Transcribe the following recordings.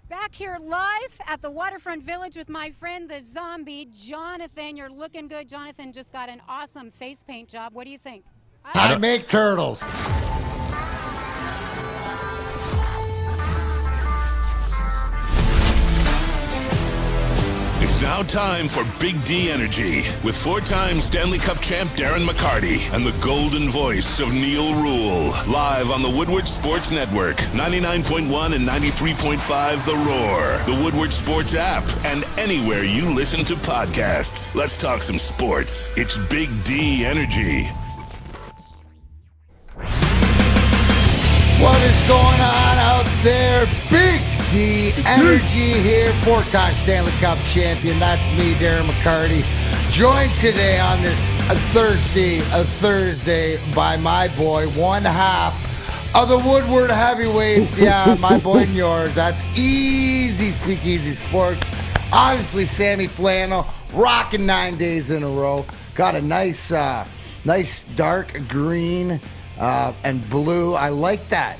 Back here live at the Waterfront Village with my friend, the zombie, Jonathan. You're looking good. Jonathan just got an awesome face paint job. What do you think? I make turtles. It's now time for Big D Energy with four-time Stanley Cup champ Darren McCarty and the golden voice of Neil Rule. Live on the Woodward Sports Network, 99.1 and 93.5 The Roar, the Woodward Sports app, and anywhere you listen to podcasts. Let's talk some sports. It's Big D Energy. What is going on out there? Big D Energy here, four-time Stanley Cup champion. That's me, Darren McCarty. Joined today on this Thursday by my boy, one half of the Woodward Heavyweights. Yeah, my boy and yours. That's Easy Speakeasy Sports. Obviously, Sammy Flannel, rocking 9 days in a row. Got a nice dark green and blue. I like that.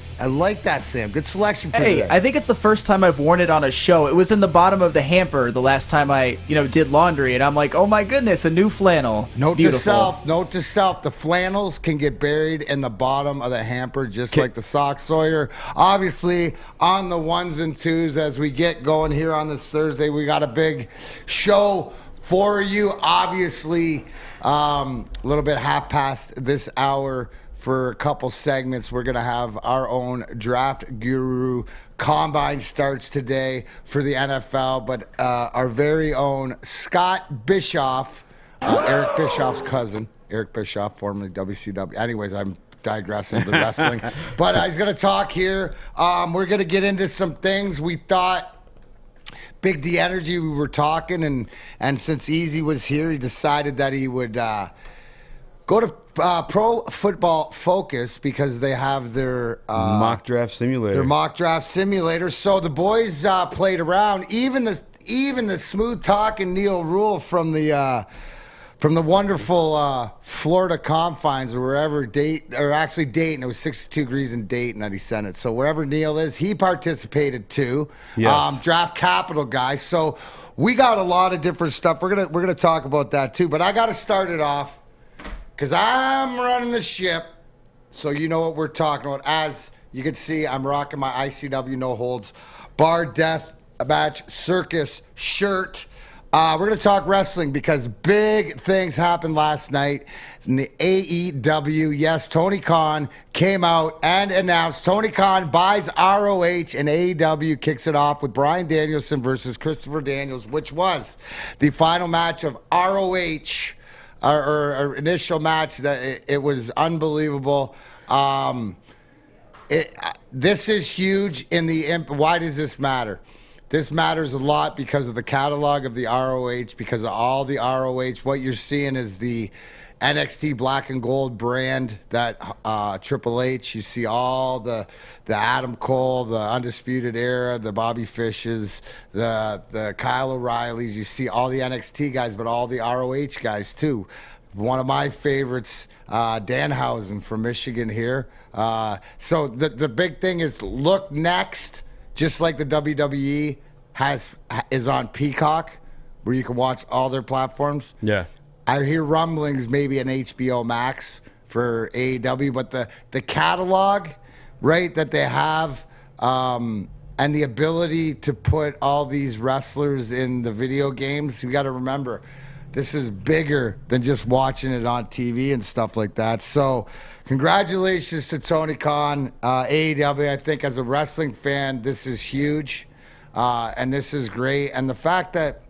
Sam. Good selection for Hey, today. I think it's the first time I've worn it on a show. It was in the bottom of the hamper the last time I, did laundry, and I'm like, oh my goodness, a new flannel. Note to self, the flannels can get buried in the bottom of the hamper just like the sock Sawyer. Obviously, on the ones and twos as we get going here on this Thursday, we got a big show for you. Obviously, a little bit half past this hour. For a couple segments, we're going to have our own draft guru. Combine starts today for the NFL, but our very own Scott Bischoff, Eric Bischoff's cousin, Eric Bischoff, formerly WCW. Anyways, I'm digressing the wrestling. But he's going to talk here. We're going to get into some things. We thought Big D Energy, we were talking, and since Easy was here, he decided that he would go to Pro Football Focus because they have their mock draft simulator. Their mock draft simulator. So the boys played around. Even the smooth talking Neil Rule from the wonderful Florida confines or wherever Dayton. It was 62 degrees in Dayton that he sent it. So wherever Neil is, he participated too. Yes. Draft capital guy. So we got a lot of different stuff. We're gonna talk about that too. But I got to start it off. Because I'm running the ship, so you know what we're talking about. As you can see, I'm rocking my ICW No Holds Bar Death Match Circus shirt. We're going to talk wrestling because big things happened last night in the AEW. Yes, Tony Khan came out and announced Tony Khan buys ROH, and AEW kicks it off with Bryan Danielson versus Christopher Daniels, which was the final match of ROH. Our initial match, that it was unbelievable. This is huge in the why does this matter? This matters a lot because of the catalog of the ROH, because of all the ROH. What you're seeing is the NXT Black and Gold brand that Triple H. You see all the Adam Cole, the Undisputed Era, the Bobby Fishes, the Kyle O'Reillys. You see all the NXT guys, but all the ROH guys too. One of my favorites, Danhausen from Michigan here. So the big thing is look next, just like the WWE is on Peacock, where you can watch all their platforms. Yeah. I hear rumblings maybe an HBO Max for AEW, but the catalog, right, that they have, and the ability to put all these wrestlers in the video games, you got to remember, this is bigger than just watching it on TV and stuff like that. So congratulations to Tony Khan, AEW. I think as a wrestling fan, this is huge, and this is great. And the fact that,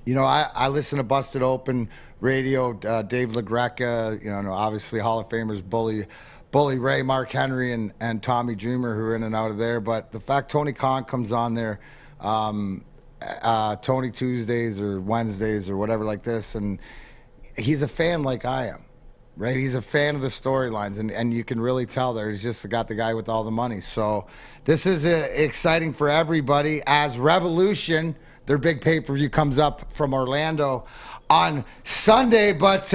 I listen to Busted Open Radio, Dave LaGreca, obviously Hall of Famers, Bully Ray, Mark Henry, and Tommy Dreamer, who are in and out of there. But the fact Tony Khan comes on there, Tony Tuesdays or Wednesdays or whatever like this, and he's a fan like I am, right? He's a fan of the storylines, and you can really tell there he's just got the guy with all the money. So this is exciting for everybody as Revolution, their big pay-per-view, comes up from Orlando on Sunday. But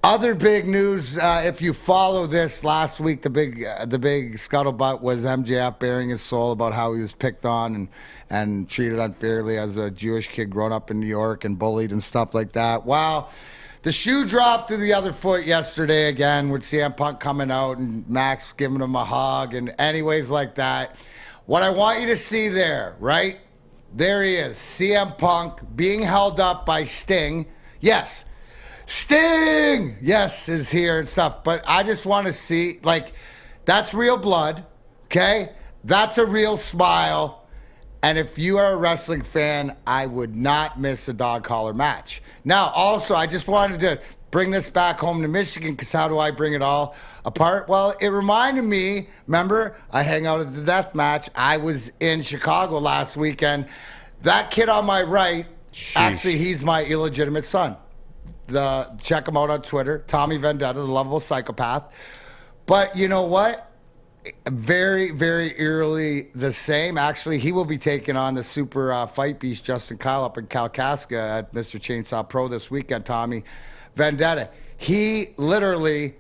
Other big news, if you follow this last week, the big scuttlebutt was MJF bearing his soul about how he was picked on and treated unfairly as a Jewish kid growing up in New York and bullied and stuff like that. Well, the shoe dropped to the other foot yesterday again with CM Punk coming out and Max giving him a hug and anyways like that. What I want you to see there, right? There he is, CM Punk being held up by Sting. Yes, Sting, yes, is here and stuff. But I just want to see, like, that's real blood, okay? That's a real smile. And if you are a wrestling fan, I would not miss a dog collar match. Now, also, I just wanted to bring this back home to Michigan because how do I bring it all apart? Well, it reminded me, remember, I hang out at the death match. I was in Chicago last weekend. That kid on my right, actually, he's my illegitimate son. Check him out on Twitter, Tommy Vendetta, the lovable psychopath. But you know what? Very, very eerily the same. Actually, he will be taking on the super fight beast Justin Kyle up in Kalkaska at Mr. Chainsaw Pro this weekend, Tommy Vendetta. He literally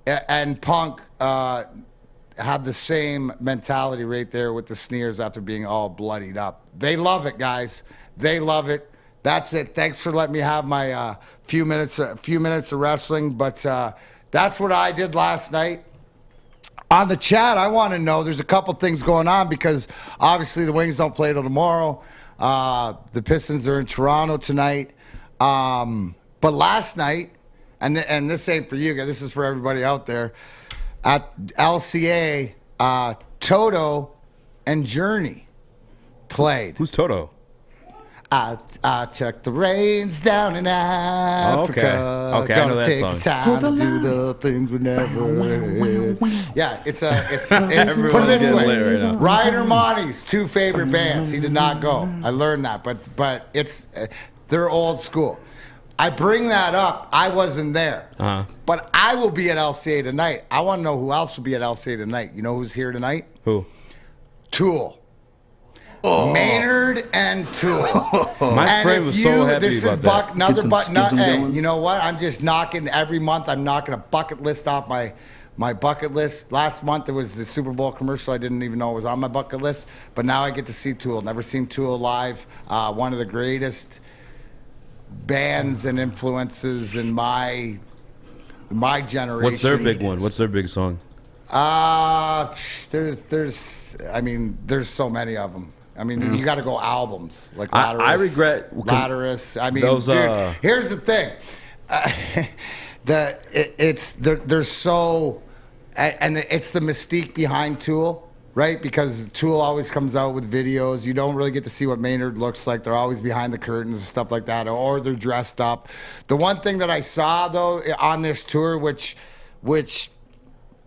and Punk have the same mentality right there with the sneers after being all bloodied up. They love it, guys. They love it. That's it. Thanks for letting me have my few minutes of wrestling. But that's what I did last night. On the chat, I want to know, there's a couple things going on because obviously the Wings don't play till tomorrow. The Pistons are in Toronto tonight. But last night, and this ain't for you guys, this is for everybody out there, at LCA, Toto and Journey played. Who's Toto? I took the reins down in Africa. Okay, I know that take song. the time to do the things we never did. Yeah, it's put it this way. Right Ryan Armani's two favorite bands. He did not go. I learned that, but it's they're old school. I bring that up. I wasn't there, but I will be at LCA tonight. I want to know who else will be at LCA tonight. You know who's here tonight? Who? Tool. Maynard and Tool. My friend was so happy about that. Another hey, you know what? I'm just knocking every month. I'm knocking a bucket list off my bucket list. Last month there was the Super Bowl commercial. I didn't even know it was on my bucket list. But now I get to see Tool. Never seen Tool live. One of the greatest bands and influences in my generation. What's their big one? What's their big song? There's so many of them. I mean, you got to go albums like Latterus. I regret Latterus. I mean, those, dude, here's the thing. They're so, and it's the mystique behind Tool, right? Because Tool always comes out with videos. You don't really get to see what Maynard looks like. They're always behind the curtains and stuff like that, or they're dressed up. The one thing that I saw though on this tour, which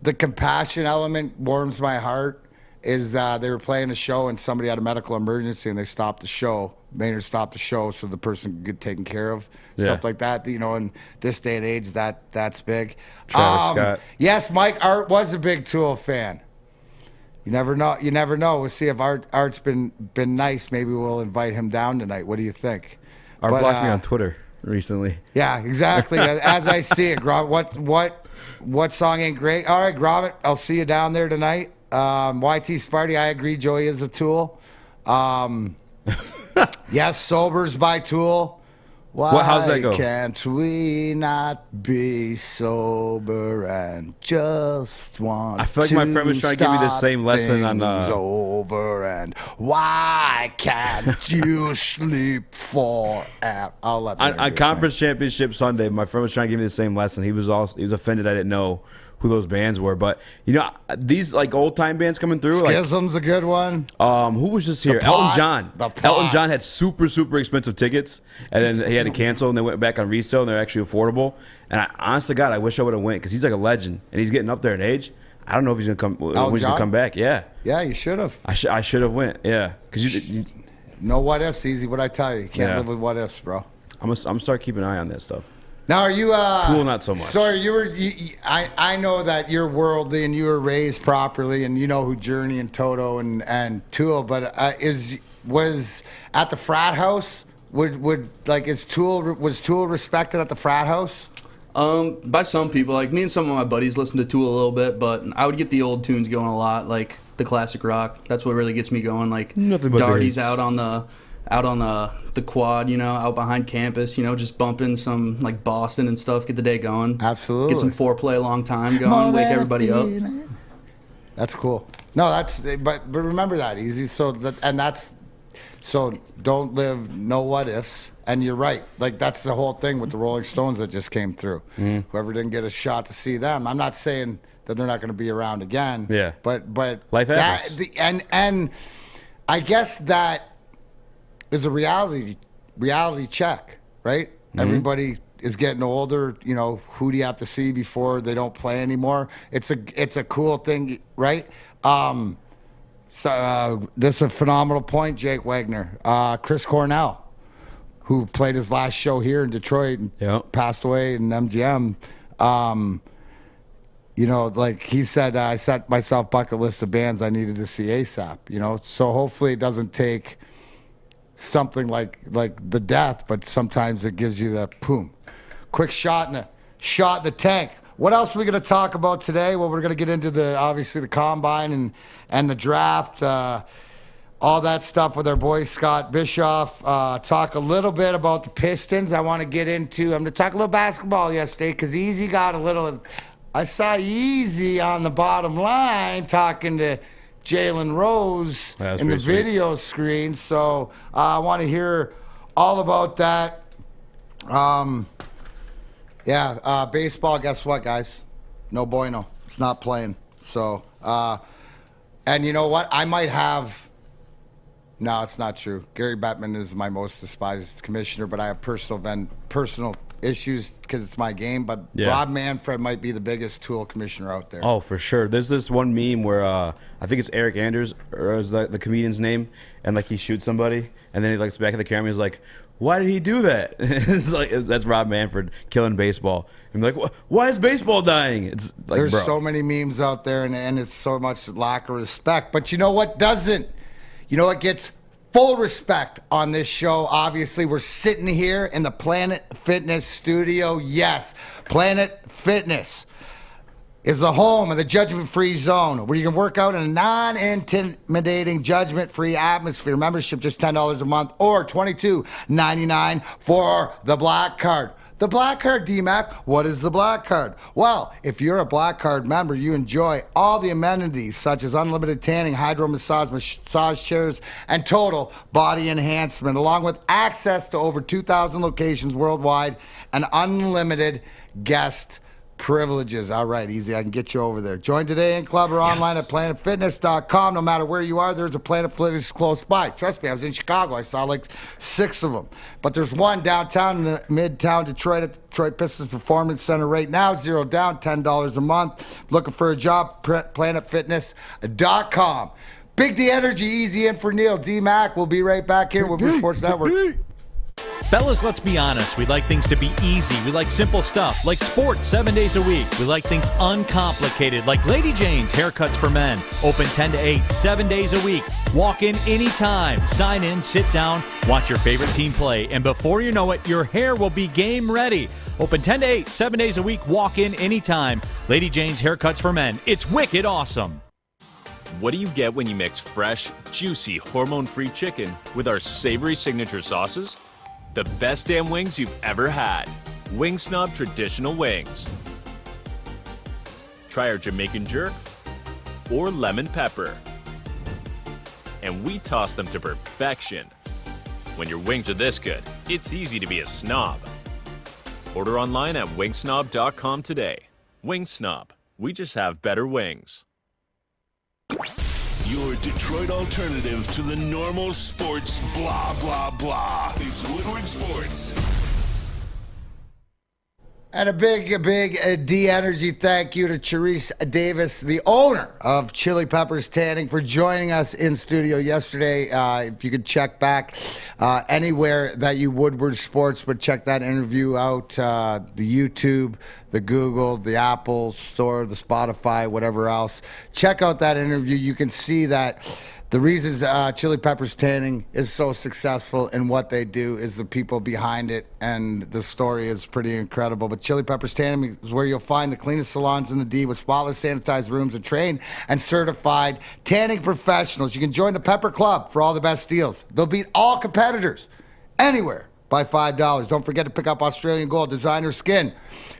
the compassion element warms my heart, is they were playing a show and somebody had a medical emergency and they stopped the show. Maynard stopped the show so the person could get taken care of. Stuff like that. You know, in this day and age, that's big. Travis Scott. Yes, Mike Art was a big Tool fan. You never know. You never know. We'll see if Art's been nice. Maybe we'll invite him down tonight. What do you think? Art blocked me on Twitter recently. Yeah, exactly. As I see it, Gromit, what song ain't great? All right, Gromit, I'll see you down there tonight. YT Sparty, I agree. Joey is a Tool. Yes, Sobers by Tool. Why how's that go? Can't we not be sober and just want to I feel like my friend was trying to give me the same lesson on over and why can't you sleep forever? I'll let on Conference Championship Sunday. My friend was trying to give me the same lesson. He was offended I didn't know who those bands were, but you know these like old time bands coming through. Schism's a good one. Who was just here? Elton John. Elton John had super expensive tickets, and then he had to cancel, and they went back on resale, and they're actually affordable. And honest to God, I wish I would have went because he's like a legend, and he's getting up there in age. I don't know if he's gonna come. When he's gonna come back? Yeah. Yeah, you should have. I should have went. Yeah, because you no what ifs, easy. What I tell you, you can't live with what ifs, bro. I'm gonna start keeping an eye on that stuff. Now, are you Tool? Not so much. Sorry, I know that you're worldly and you were raised properly, and you know who Journey and Toto and Tool. But was at the frat house? Was Tool respected at the frat house? By some people, like me and some of my buddies listen to Tool a little bit, but I would get the old tunes going a lot, like the classic rock. That's what really gets me going. Like Nothing but Darty's hits. out on the quad, out behind campus, just bumping some like Boston and stuff, get the day going. Absolutely. Get some foreplay a long time going, wake everybody up. That's cool. No, but remember that, Easy. So don't live no what ifs. And you're right. Like, that's the whole thing with the Rolling Stones that just came through. Whoever didn't get a shot to see them. I'm not saying that they're not going to be around again. Yeah. But Life happens. And I guess that is a reality check, right? Everybody is getting older. Who do you have to see before they don't play anymore? It's a cool thing, right? So this is a phenomenal point, Jake Wagner. Chris Cornell, who played his last show here in Detroit and passed away in MGM. Like he said, I set myself bucket list of bands I needed to see ASAP. So hopefully it doesn't take something like the death, but sometimes it gives you that boom, quick shot in the tank. What else are we going to talk about today? Well, we're going to get into obviously the combine and the draft. All that stuff with our boy Scott Bischoff. Talk a little bit about the Pistons. I'm going to talk a little basketball yesterday because Easy got a little. I saw Easy on the bottom line talking to Jalen Rose in the video screen. So I want to hear all about that. Baseball, guess what, guys? No bueno. It's not playing. So, and you know what? I might have. No, it's not true. Gary Bettman is my most despised commissioner, but I have personal issues because it's my game. But Rob Manfred might be the biggest Tool commissioner out there. Oh, for sure. There's this one meme where I think it's Eric Anders, or is the comedian's name, and like he shoots somebody, and then he looks back at the camera, and he's like, "Why did he do that?" It's like that's Rob Manfred killing baseball. And be like, "Why is baseball dying?" It's like, there's so many memes out there, and it's so much lack of respect. But you know what doesn't? You know what gets full respect on this show? Obviously, we're sitting here in the Planet Fitness studio. Yes, Planet Fitness is the home of the judgment-free zone where you can work out in a non-intimidating, judgment-free atmosphere. Membership just $10 a month or $22.99 for the Black Card. The Black Card, D-Mac. What is the Black Card? Well, if you're a Black Card member, you enjoy all the amenities such as unlimited tanning, hydro massage chairs, and total body enhancement, along with access to over 2,000 locations worldwide and unlimited guest privileges. All right, Easy, I can get you over there. Join today in club or online at planetfitness.com. No matter where you are, there's a Planet Fitness close by. Trust me, I was in Chicago. I saw like 6 of them. But there's one downtown in the Midtown Detroit at the Detroit Pistons Performance Center right now. $0 down, $10 a month. Looking for a job, planetfitness.com. Big D Energy, Easy in for Neil. D-Mac, we'll be right back here with Woodward Sports Network. Fellas, let's be honest. We like things to be easy. We like simple stuff, like sports 7 days a week. We like things uncomplicated, like Lady Jane's Haircuts for Men. Open 10 to 8, 7 days a week. Walk in anytime. Sign in, sit down, watch your favorite team play, and before you know it, your hair will be game ready. Open 10 to 8, 7 days a week. Walk in anytime. Lady Jane's Haircuts for Men. It's wicked awesome. What do you get when you mix fresh, juicy, hormone-free chicken with our savory signature sauces? The best damn wings you've ever had. Wing Snob Traditional Wings. Try our Jamaican Jerk or Lemon Pepper. And we toss them to perfection. When your wings are this good, it's easy to be a snob. Order online at wingsnob.com today. Wing Snob. We just have better wings. Your Detroit alternative to the normal sports blah, blah, blah. It's Woodward Sports. And a big D Energy thank you to Charisse Davis, the owner of Chili Peppers Tanning, for joining us in studio yesterday. If you could check back anywhere that you Woodward Sports would check that interview out, the YouTube, the Google, the Apple Store, the Spotify, whatever else. Check out that interview. You can see that The reasons Chili Peppers Tanning is so successful in what they do is the people behind it, and the story is pretty incredible. But Chili Peppers Tanning is where you'll find the cleanest salons in the D with spotless, sanitized rooms and trained and certified tanning professionals. You can join the Pepper Club for all the best deals. They'll beat all competitors anywhere by $5. Don't forget to pick up Australian Gold, Designer Skin,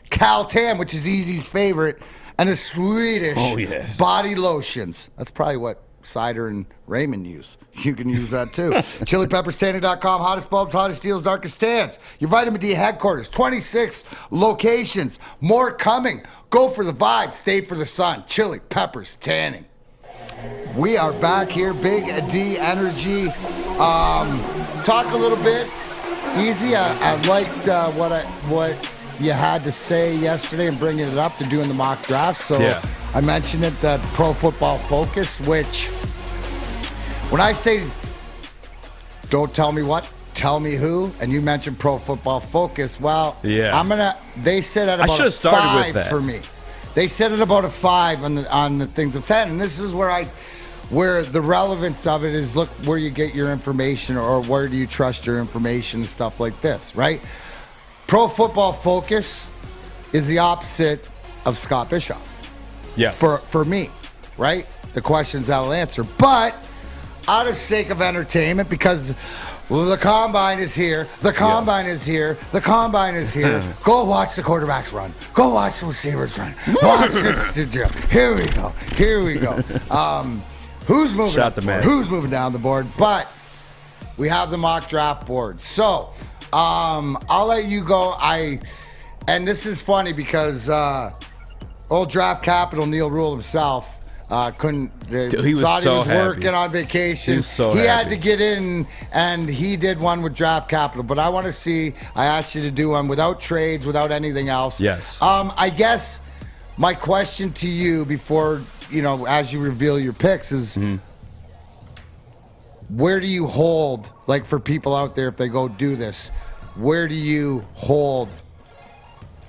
Cal Tan, which is Easy's favorite, and the Swedish body lotions. That's probably what Cider and Raymond use. You can use that too. ChiliPeppersTanning.com. Hottest bulbs, hottest deals, darkest tans. Your vitamin D headquarters. 26 locations. More coming. Go for the vibe. Stay for the sun. Chili Peppers Tanning. We are back here. Big D Energy. Talk a little bit. Easy. I liked what you had to say yesterday and bringing it up to doing the mock draft. So I mentioned it, that Pro Football Focus, which when I say don't tell me what, tell me who, and you mentioned Pro Football Focus, well, they said at about a 5 for me. They said at about a 5 on the things of 10, and this is where the relevance of it is, look where you get your information, or where do you trust your information and stuff like this, right? Pro Football Focus is the opposite of Scott Bischoff. Yeah. For me, right? The questions that'll answer. But out of sake of entertainment, because the combine is here, the combine is here, the combine is here. Go watch the quarterbacks run. Go watch the receivers run. Watch this. Here we go. Here we go. Who's moving up the board? Who's moving down the board? But we have the mock draft board. So I'll let you go. And this is funny because old Draft Capital, Neil Rule himself, couldn't. Dude, he was thought so he was happy. working on vacation. He was so he happy. had to get in, and he did one with Draft Capital. But I want to see. I asked you to do one without trades, without anything else. Yes. I guess my question to you before, as you reveal your picks is. Where do you hold, like for people out there, if they go do this, where do you hold,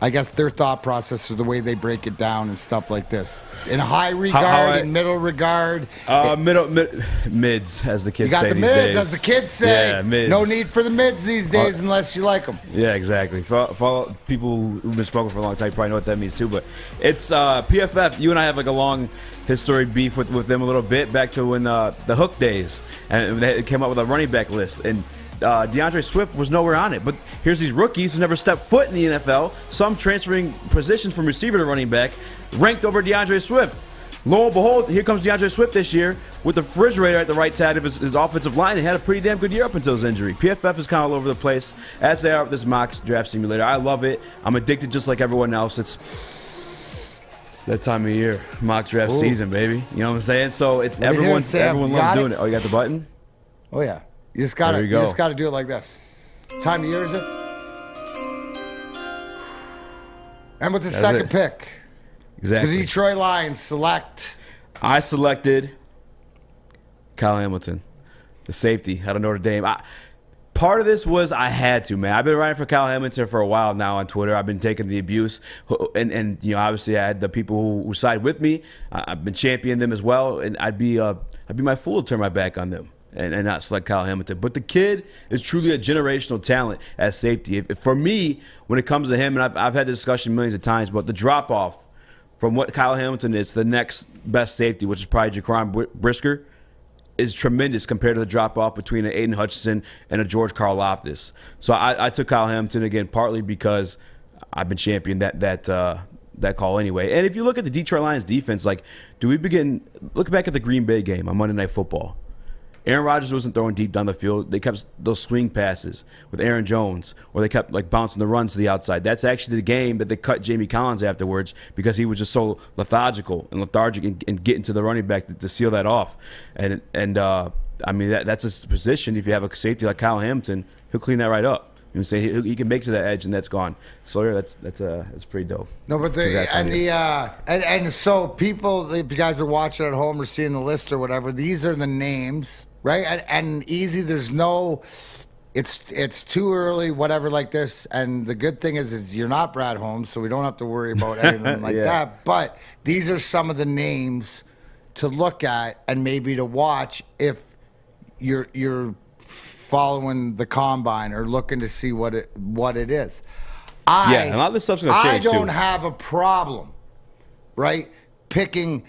I guess, their thought process or the way they break it down and stuff like this? In high regard, in middle regard? Mids, as the kids say. You got the these mids, days. as the kids say. Yeah, mids. No need for the mids these days unless you like them. Yeah, exactly. For people who've been smoking for a long time, you probably know what that means too. But it's PFF. You and I have like a long historic beef with them a little bit, back to when the Hook days, and they came up with a running back list, and DeAndre Swift was nowhere on it. But here's these rookies who never stepped foot in the NFL, some transferring positions from receiver to running back, ranked over DeAndre Swift. Lo and behold, here comes DeAndre Swift this year with the refrigerator at the right side of his offensive line, and had a pretty damn good year up until his injury. PFF is kind of all over the place, as they are with this mock draft simulator. I love it. I'm addicted just like everyone else. It's that time of year, mock draft season, baby. You know what I'm saying? So it's everyone loves doing it. Oh, you got the button? Oh yeah. You just gotta do it like this. Time of year is it? And with the second pick, exactly, the Detroit Lions select. I selected Kyle Hamilton, the safety out of Notre Dame. Part of this was I had to, man. I've been writing for Kyle Hamilton for a while now on Twitter. I've been taking the abuse, and obviously I had the people who side with me. I've been championing them as well, and I'd be my fool to turn my back on them and not select Kyle Hamilton. But the kid is truly a generational talent at safety. For me, when it comes to him, and I've had this discussion millions of times, but the drop off from what Kyle Hamilton is to the next best safety, which is probably Jaquan Brisker, is tremendous compared to the drop-off between an Aiden Hutchinson and a George Karlaftis. So I took Kyle Hamilton again, partly because I've been championing that call anyway. And if you look at the Detroit Lions defense, like, look back at the Green Bay game on Monday Night Football. Aaron Rodgers wasn't throwing deep down the field. They kept those swing passes with Aaron Jones, or they kept like bouncing the runs to the outside. That's actually the game that they cut Jamie Collins afterwards because he was just so lethargic and getting to the running back to seal that off. And I mean that's his position. If you have a safety like Kyle Hamilton, he'll clean that right up. You know, say he can make to that edge, and that's gone. So yeah, that's pretty dope. No, but so people, if you guys are watching at home or seeing the list or whatever, these are the names. Right, and easy. There's no, it's too early, whatever like this. And the good thing is you're not Brad Holmes, so we don't have to worry about anything like that. But these are some of the names to look at and maybe to watch if you're following the combine or looking to see what it is. A lot of this stuff's going to change, I don't have a problem, right, picking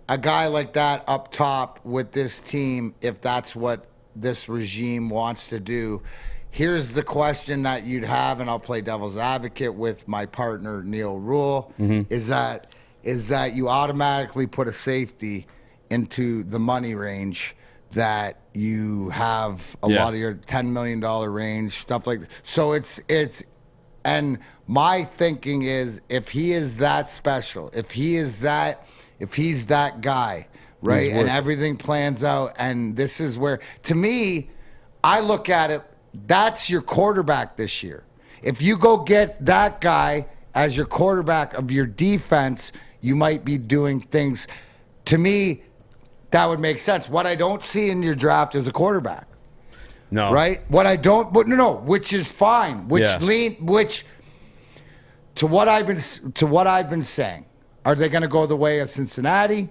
a guy like that up top with this team if that's what this regime wants to do. Here's the question that you'd have, and I'll play devil's advocate with my partner, Neil Rule, is that you automatically put a safety into the money range that you have a lot of your $10 million range, stuff like that. So it's and my thinking is if he is that special, if he's that guy, right, and everything plans out, and this is where, to me, I look at it, that's your quarterback this year. If you go get that guy as your quarterback of your defense, you might be doing things. To me, that would make sense. What I don't see in your draft is a quarterback. No. Right? What I don't, but no, which is fine. Which to what I've been saying, are they going to go the way of Cincinnati,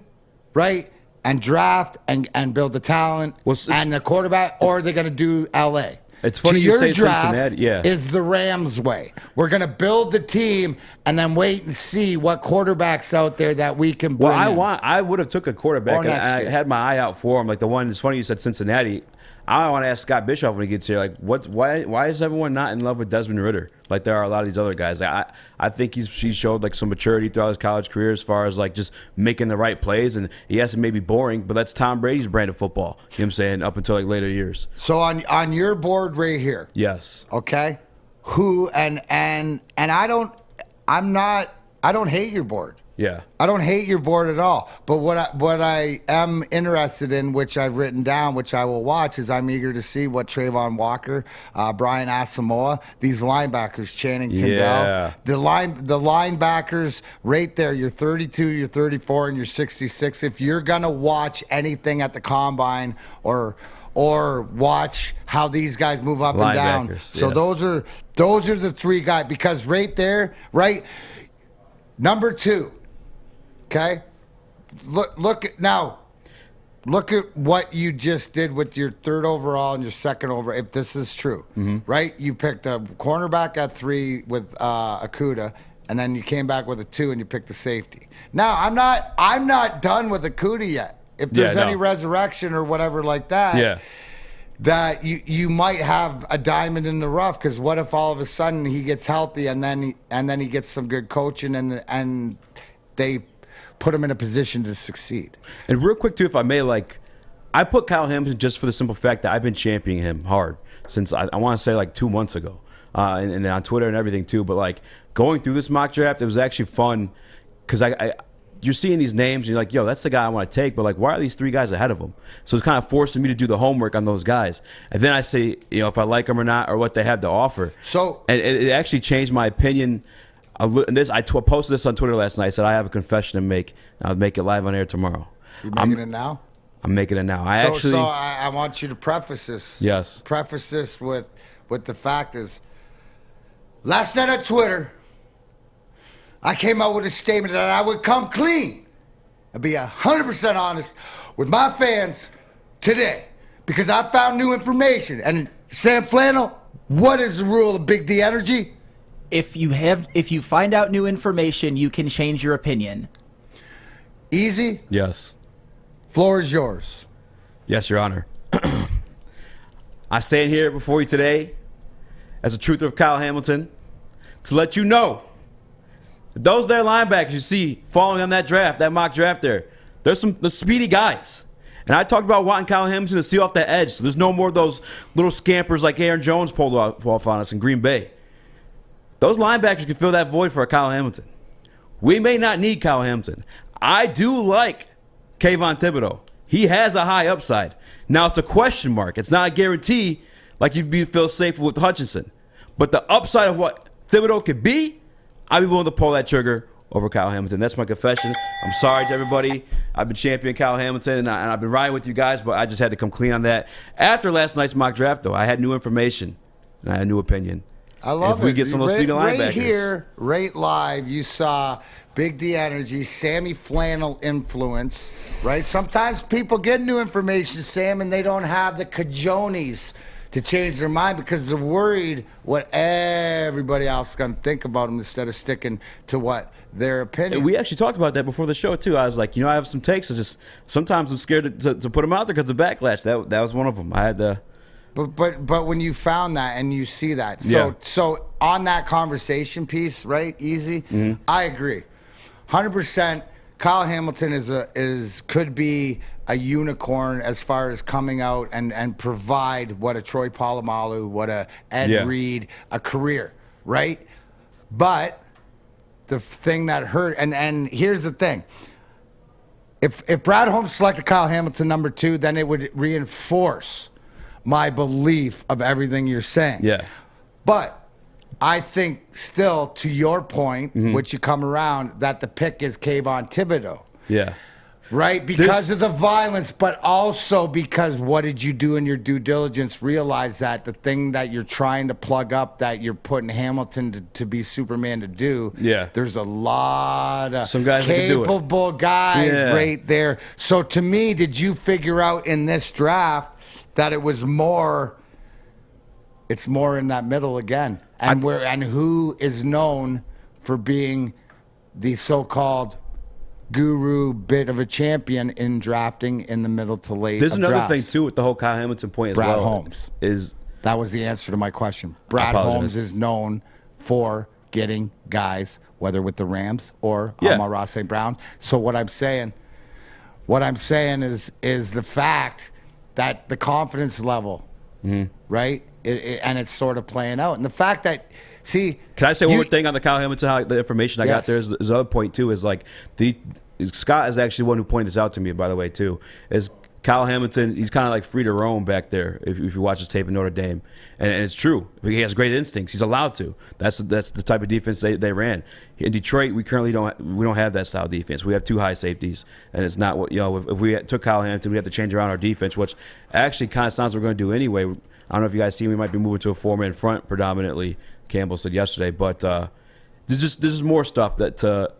right? And draft and build the talent and the quarterback, or are they going to do LA? It's funny you say Cincinnati. Yeah, is the Rams way. We're going to build the team and then wait and see what quarterbacks out there that we can bring. I would have took a quarterback. And I had my eye out for him. Like the one. It's funny you said Cincinnati. I want to ask Scott Bischoff when he gets here, like, why is everyone not in love with Desmond Ridder? Like there are a lot of these other guys. I think he's showed like some maturity throughout his college career as far as like just making the right plays, and he has to maybe boring, but that's Tom Brady's brand of football. You know what I'm saying? Up until like later years. So on your board right here. Yes. Okay. Who and I don't hate your board. Yeah. I don't hate your board at all. But what I am interested in, which I've written down, which I will watch, is I'm eager to see what Trayvon Walker, Brian Asamoah, these linebackers, Channing Tindall, the linebackers right there, you're 32, you're 34, and you're 66. If you're going to watch anything at the combine or watch how these guys move up and down. So those are the three guys, because right there, right, number 2. Okay, look at what you just did with your 3rd overall and your 2nd overall. If this is true, right? You picked a cornerback at 3 with Okudah, and then you came back with a 2 and you picked the safety. Now I'm not done with Okudah yet. If there's any resurrection or whatever like that, that you might have a diamond in the rough. Because what if all of a sudden he gets healthy and then he gets some good coaching and they put him in a position to succeed. And real quick, too, if I may, like, I put Kyle Hamilton just for the simple fact that I've been championing him hard since, I want to say, like 2 months ago. And on Twitter and everything, too. But, like, going through this mock draft, it was actually fun because you're seeing these names and you're like, yo, that's the guy I want to take. But, like, why are these 3 guys ahead of him? So it's kind of forcing me to do the homework on those guys. And then I say, you know, if I like them or not or what they have to offer. And it actually changed my opinion. And I posted this on Twitter last night. I said I have a confession to make. I'll make it live on air tomorrow. You're making it now? I'm making it now. So I want you to preface this. Yes. Preface this with the fact is, last night on Twitter, I came out with a statement that I would come clean and be 100% honest with my fans today because I found new information. And Sam Flannel, what is the rule of Big D Energy? If you find out new information, you can change your opinion. Easy? Yes. Floor is yours. Yes, Your Honor. I stand here before you today as a truther of Kyle Hamilton to let you know that those there linebackers you see falling on that draft, that mock draft there's some speedy guys. And I talked about wanting Kyle Hamilton to steal off that edge so there's no more of those little scampers like Aaron Jones pulled off on us in Green Bay. Those linebackers can fill that void for a Kyle Hamilton. We may not need Kyle Hamilton. I do like Kayvon Thibodeau. He has a high upside. Now, it's a question mark. It's not a guarantee like you'd feel safe with Hutchinson. But the upside of what Thibodeau could be, I'd be willing to pull that trigger over Kyle Hamilton. That's my confession. I'm sorry to everybody. I've been championing Kyle Hamilton, and I've been riding with you guys, but I just had to come clean on that. After last night's mock draft, though, I had new information, and I had a new opinion. I love it. If we get some of those speedy linebackers. Right here, right live, you saw Big D Energy, Sammy Flannel influence, right? Sometimes people get new information, Sam, and they don't have the cajones to change their mind because they're worried what everybody else is going to think about them instead of sticking to what their opinion. And we actually talked about that before the show, too. I was like, I have some takes. Sometimes I'm scared to put them out there because of backlash. That was one of them. I had to... But when you found that and you see that, so on that conversation piece, right, Easy, I agree, 100%. Kyle Hamilton could be a unicorn as far as coming out and provide what a Troy Polamalu, what a Ed Reed, a career, right? But the thing that hurt, and here's the thing. If Brad Holmes selected Kyle Hamilton number 2, then it would reinforce my belief of everything you're saying. Yeah. But I think still, to your point, which you come around, that the pick is Kayvon Thibodeau. Yeah. Right? Because of the violence, but also because what did you do in your due diligence? Realize that the thing that you're trying to plug up, that you're putting Hamilton to be Superman to do, there's a lot of some guys capable guys right there. So to me, did you figure out in this draft that it was more, it's more in that middle again? And who is known for being the so-called guru bit of a champion in drafting in the middle to late. There's another thing, too, with the whole Kyle Hamilton point as Brad well. Holmes. That was the answer to my question. Brad Holmes is known for getting guys, whether with the Rams or Amon-Ra St. Brown. So what I'm saying is the fact that the confidence level, right? And it's sort of playing out. And the fact that, see... Can I say one more thing on the Kyle Hamilton, the information I got there? Is the other point, too, is like, Scott is actually one who pointed this out to me, by the way, too, is Kyle Hamilton, he's kind of like free to roam back there if you watch his tape in Notre Dame. And it's true. He has great instincts. He's allowed to. That's the type of defense they ran. In Detroit, we currently don't have that style defense. We have 2 high safeties, and it's not what, if we took Kyle Hamilton, we have to change around our defense, which actually kind of sounds like we're going to do anyway. I don't know if you guys see, we might be moving to a 4-man front predominantly, Campbell said yesterday, but there's just more stuff that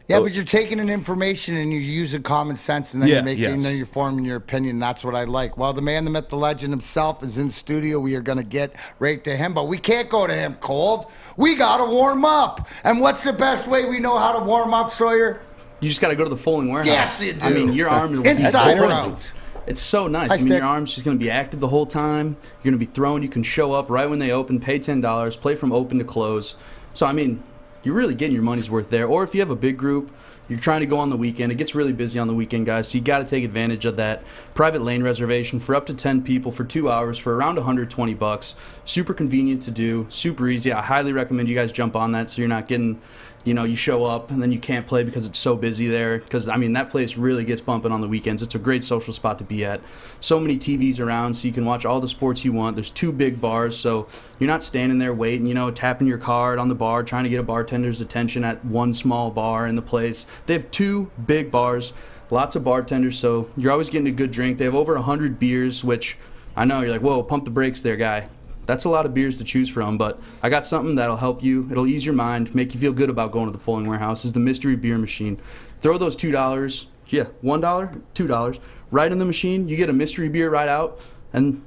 but you're taking an information and you're using common sense, and then you're forming your opinion. That's what I like. Well, the man, the myth, the legend himself is in studio. We are going to get right to him, but we can't go to him cold. We got to warm up. And what's the best way we know how to warm up, Sawyer? You just got to go to the Fulling Warehouse. Yes, you do. I mean, your arm will inside or out. It's so nice. Your arm's just going to be active the whole time. You're going to be throwing. You can show up right when they open, pay $10, play from open to close. So, I mean, you're really getting your money's worth there. Or if you have a big group, you're trying to go on the weekend. It gets really busy on the weekend, guys, so you got to take advantage of that private lane reservation for up to 10 people for 2 hours for around $120. Super convenient to do, super easy. I highly recommend you guys jump on that so you're not getting, you show up and then you can't play because it's so busy there. Because, I mean, that place really gets bumping on the weekends. It's a great social spot to be at. So many TVs around so you can watch all the sports you want. There's 2 big bars, so you're not standing there waiting, tapping your card on the bar, trying to get a bartender's attention at one small bar in the place. They have 2 big bars, lots of bartenders, so you're always getting a good drink. They have over 100 beers, which I know you're like, whoa, pump the brakes there, guy. That's a lot of beers to choose from, but I got something that'll help you. It'll ease your mind, make you feel good about going to the Fulling Warehouse. Is the mystery beer machine. Throw those $2, $1, $2, right in the machine. You get a mystery beer right out, and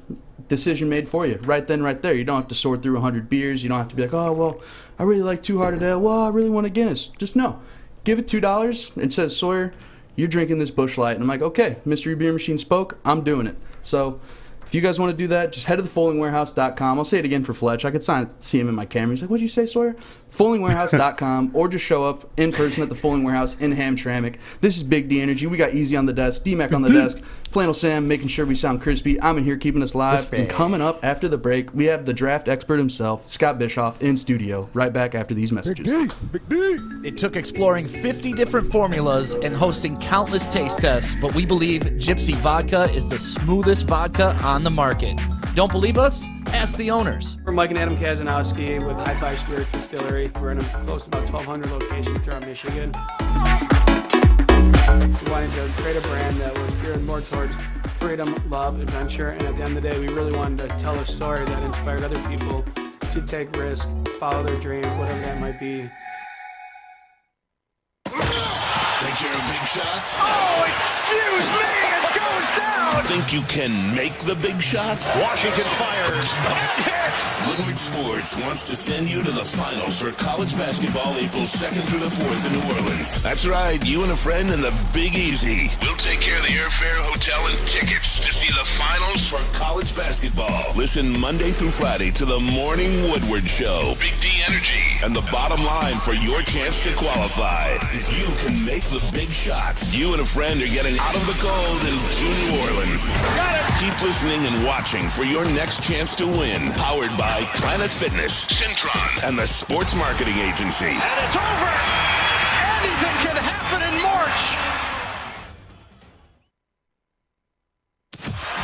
decision made for you right then, right there. You don't have to sort through 100 beers. You don't have to be like, oh, well, I really like Two Hearted Ale. Well, I really want a Guinness. Just no. Give it $2. It says, Sawyer, you're drinking this Busch Light. And I'm like, okay, mystery beer machine spoke. I'm doing it. So if you guys want to do that, just head to thefullingwarehouse.com. I'll say it again for Fletch. I could see him in my camera. He's like, what'd you say, Sawyer? Fullingwarehouse.com, or just show up in person at the Fulling Warehouse in Hamtramck. This is Big D Energy. We got Easy on the desk, D-Mac on the desk, Flannel Sam making sure we sound crispy. I'm in here keeping us live. And coming up after the break, we have the draft expert himself, Scott Bischoff, in studio. Right back after these messages. Big D. It took exploring 50 different formulas and hosting countless taste tests, but we believe Gypsy Vodka is the smoothest vodka on the market. Don't believe us? Ask the owners. We're Mike and Adam Kazanowski with High Five Spirits Distillery. We're in close to about 1,200 locations throughout Michigan. We wanted to create a brand that was geared more towards freedom, love, adventure, and at the end of the day, we really wanted to tell a story that inspired other people to take risks, follow their dreams, whatever that might be. Think you're a big shot? Oh, excuse me, it goes down! Think you can make the big shot? Washington fires and hits! Woodward Sports wants to send you to the finals for college basketball April 2nd through the 4th in New Orleans. That's right, you and a friend in the Big Easy. We'll take care of the airfare, hotel, and tickets to see the finals for college basketball. Listen Monday through Friday to the Morning Woodward Show. Big D Energy. And the bottom line for your chance to qualify. If you can make the big shot, you and a friend are getting out of the cold and to New Orleans. Got it! Keep listening and watching for your next chance to win. Powered by Planet Fitness, Syntron, and the Sports Marketing Agency. And it's over! Anything can happen in March!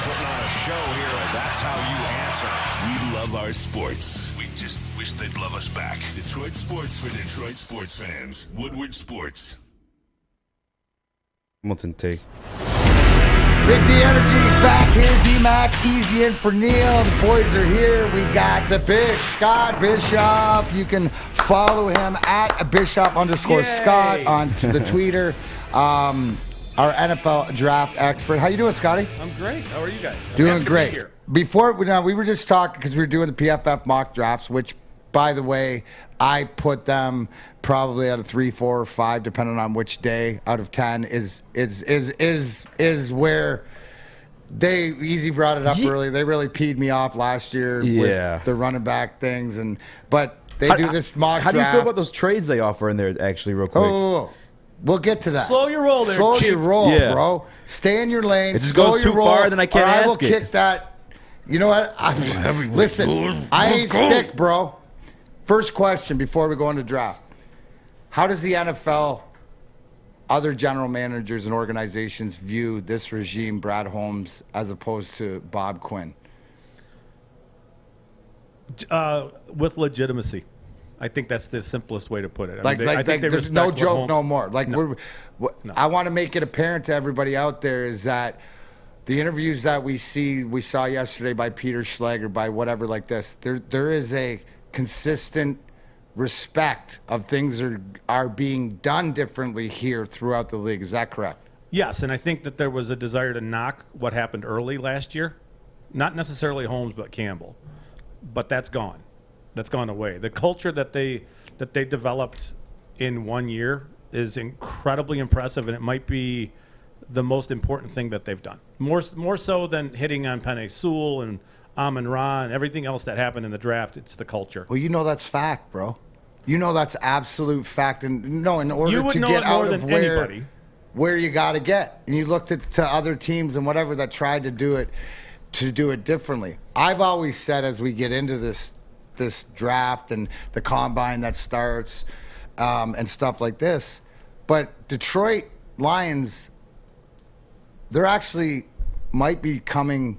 Putting on a show here, and that's how you answer. We love our sports. We just wish they'd love us back. Detroit sports for Detroit sports fans. Woodward Sports. Hamilton take. Big D Energy back here. D-Mac, easy in for Neil. The boys are here. We got the Scott Bischoff. You can follow him at Bischoff_Scott on the Twitter. Our NFL draft expert. How you doing, Scotty? I'm great. How are you guys? Doing great. Before we were just talking because we were doing the PFF mock drafts, which, by the way, I put them probably out of 3, 4, or 5, depending on which day out of 10 is where they Easy brought it up early. They really peed me off last year with the running back things, but they do this mock draft. How do you feel about those trades they offer in there? Actually, real quick. Oh. We'll get to that. Slow your roll there, Slow Chief. your roll, bro. Stay in your lane. It just goes too far, then I can't ask it. I will kick that. You know what? Listen, I ain't stick, bro. First question before we go into draft. How does the NFL, other general managers and organizations view this regime, Brad Holmes, as opposed to Bob Quinn? With legitimacy. I think that's the simplest way to put it. I think there's no joke no more. I want to make it apparent to everybody out there is that the interviews that we saw yesterday by Peter Schlegel, by whatever like this, there is a consistent respect of things are being done differently here throughout the league. Is that correct? Yes, and I think that there was a desire to knock what happened early last year. Not necessarily Holmes, but Campbell. But that's gone. That's gone away. The culture that they developed in 1 year is incredibly impressive, and it might be the most important thing that they've done. More so than hitting on Penei Sewell and Amon-Ra and everything else that happened in the draft. It's the culture. Well, you know that's fact, bro. You know that's absolute fact. And no, in order to get out of where you got to get, and you looked to other teams and whatever that tried to do it differently. I've always said as we get into this draft and the combine that starts and stuff like this, but Detroit Lions, they're actually might be becoming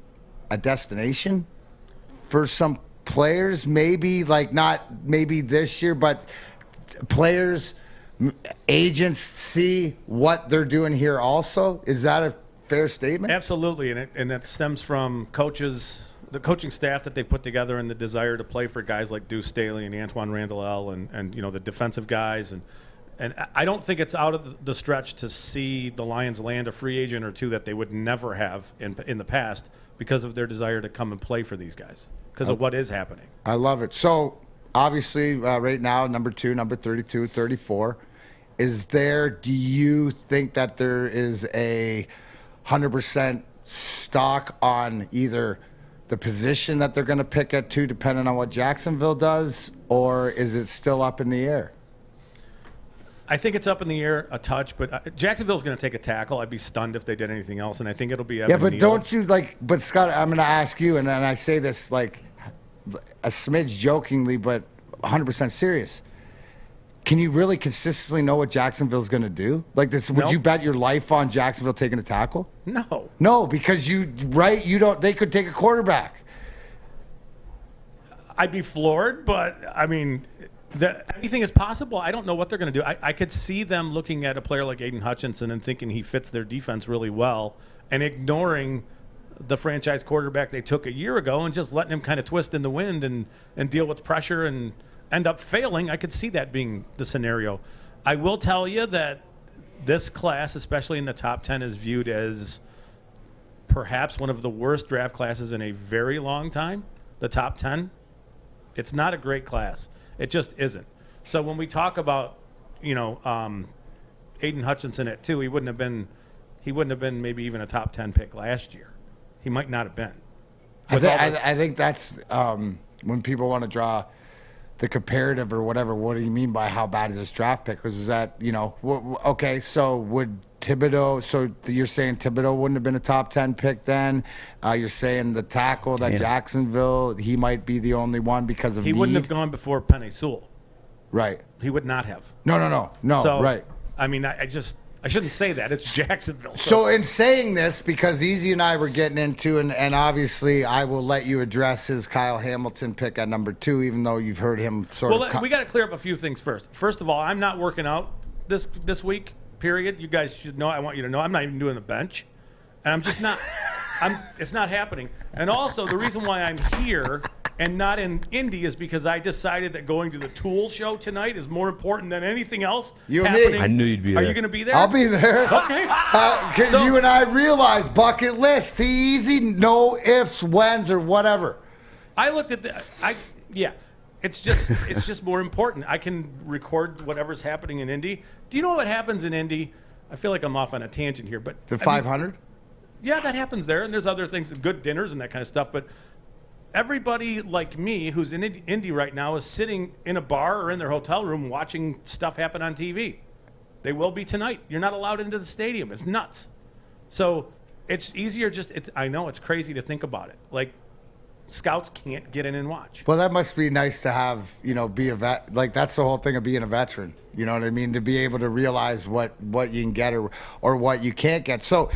a destination for some players, maybe not maybe this year, but players, agents see what they're doing here also. Is that a fair statement? Absolutely, and it stems from coaches, the coaching staff that they put together, and the desire to play for guys like Deuce Staley and Antoine Randall and the defensive guys, and I don't think it's out of the stretch to see the Lions land a free agent or two that they would never have in the past because of their desire to come and play for these guys because of what is happening. I love it. So obviously right now, number 2, number 32, 34. Do you think that there is a 100% stock on either the position that they're going to pick at 2, depending on what Jacksonville does, or is it still up in the air? I think it's up in the air a touch, but Jacksonville's going to take a tackle. I'd be stunned if they did anything else, and I think it'll be Evan but Neal. Don't you but Scott, I'm going to ask you, and I say this like a smidge jokingly, but 100% serious. Can you really consistently know what Jacksonville's going to do? Like this, would you bet your life on Jacksonville taking a tackle? No. No, because you don't. They could take a quarterback. I'd be floored, but I mean, anything is possible. I don't know what they're going to do. I could see them looking at a player like Aiden Hutchinson and thinking he fits their defense really well, and ignoring the franchise quarterback they took a year ago and just letting him kind of twist in the wind and deal with pressure and end up failing. I could see that being the scenario. I will tell you that this class, especially in the top 10, is viewed as perhaps one of the worst draft classes in a very long time. The top 10, it's not a great class. It just isn't. So when we talk about, Aiden Hutchinson at 2, he wouldn't have been maybe even a top 10 pick last year. He might not have been. I think that's when people want to draw the comparative or whatever. What do you mean by how bad is this draft pick? Is that, okay, so would Thibodeau, so you're saying Thibodeau wouldn't have been a top 10 pick then? You're saying the tackle that Jacksonville, he might be the only one because of He wouldn't have gone before Penei Sewell. Right. He would not have. No, So, right. I mean, I shouldn't say that. It's Jacksonville. So in saying this, because Easy and I were getting into, and obviously I will let you address his Kyle Hamilton pick at number 2, even though you've heard him we got to clear up a few things first. First of all, I'm not working out this week, period. You guys should know. I want you to know I'm not even doing the bench. And I'm just not. It's not happening. And also, the reason why I'm here and not in Indy is because I decided that going to the Tool show tonight is more important than anything else You and happening. me. I knew you'd be there. Are you going to be there? I'll be there. Okay. Because you and I realized bucket list. Easy, no ifs, whens, or whatever. I looked at It's just more important. I can record whatever's happening in Indy. Do you know what happens in Indy? I feel like I'm off on a tangent here, but The 500? Yeah, that happens there, and there's other things, good dinners and that kind of stuff. But everybody like me who's in Indy right now is sitting in a bar or in their hotel room watching stuff happen on TV. They will be tonight. You're not allowed into the stadium. It's nuts. So it's easier I know it's crazy to think about it. Like, scouts can't get in and watch. Well, that must be nice to have, be a vet. Like, that's the whole thing of being a veteran. You know what I mean? To be able to realize what you can get or what you can't get. So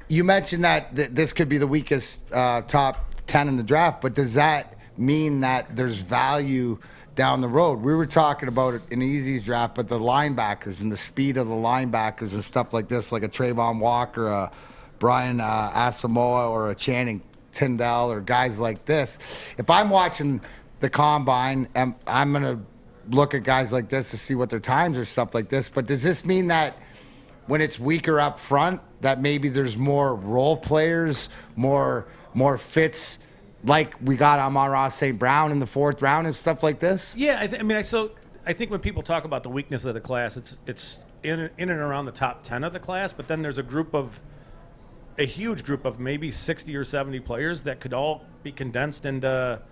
you mentioned that this could be the weakest top 10 in the draft, but does that mean that there's value down the road? We were talking about it in Easy's draft, but the linebackers and the speed of the linebackers and stuff like this, like a Trayvon Walker, a Brian Asamoah, or a Channing Tindall, or guys like this. If I'm watching the combine, I'm going to look at guys like this to see what their times or stuff like this. But does this mean that when it's weaker up front, that maybe there's more role players, more fits, like we got Amon-Ra St. Brown in the 4th round and stuff like this? Yeah, I think when people talk about the weakness of the class, it's in and around the top 10 of the class, but then there's a huge group of maybe 60 or 70 players that could all be condensed into,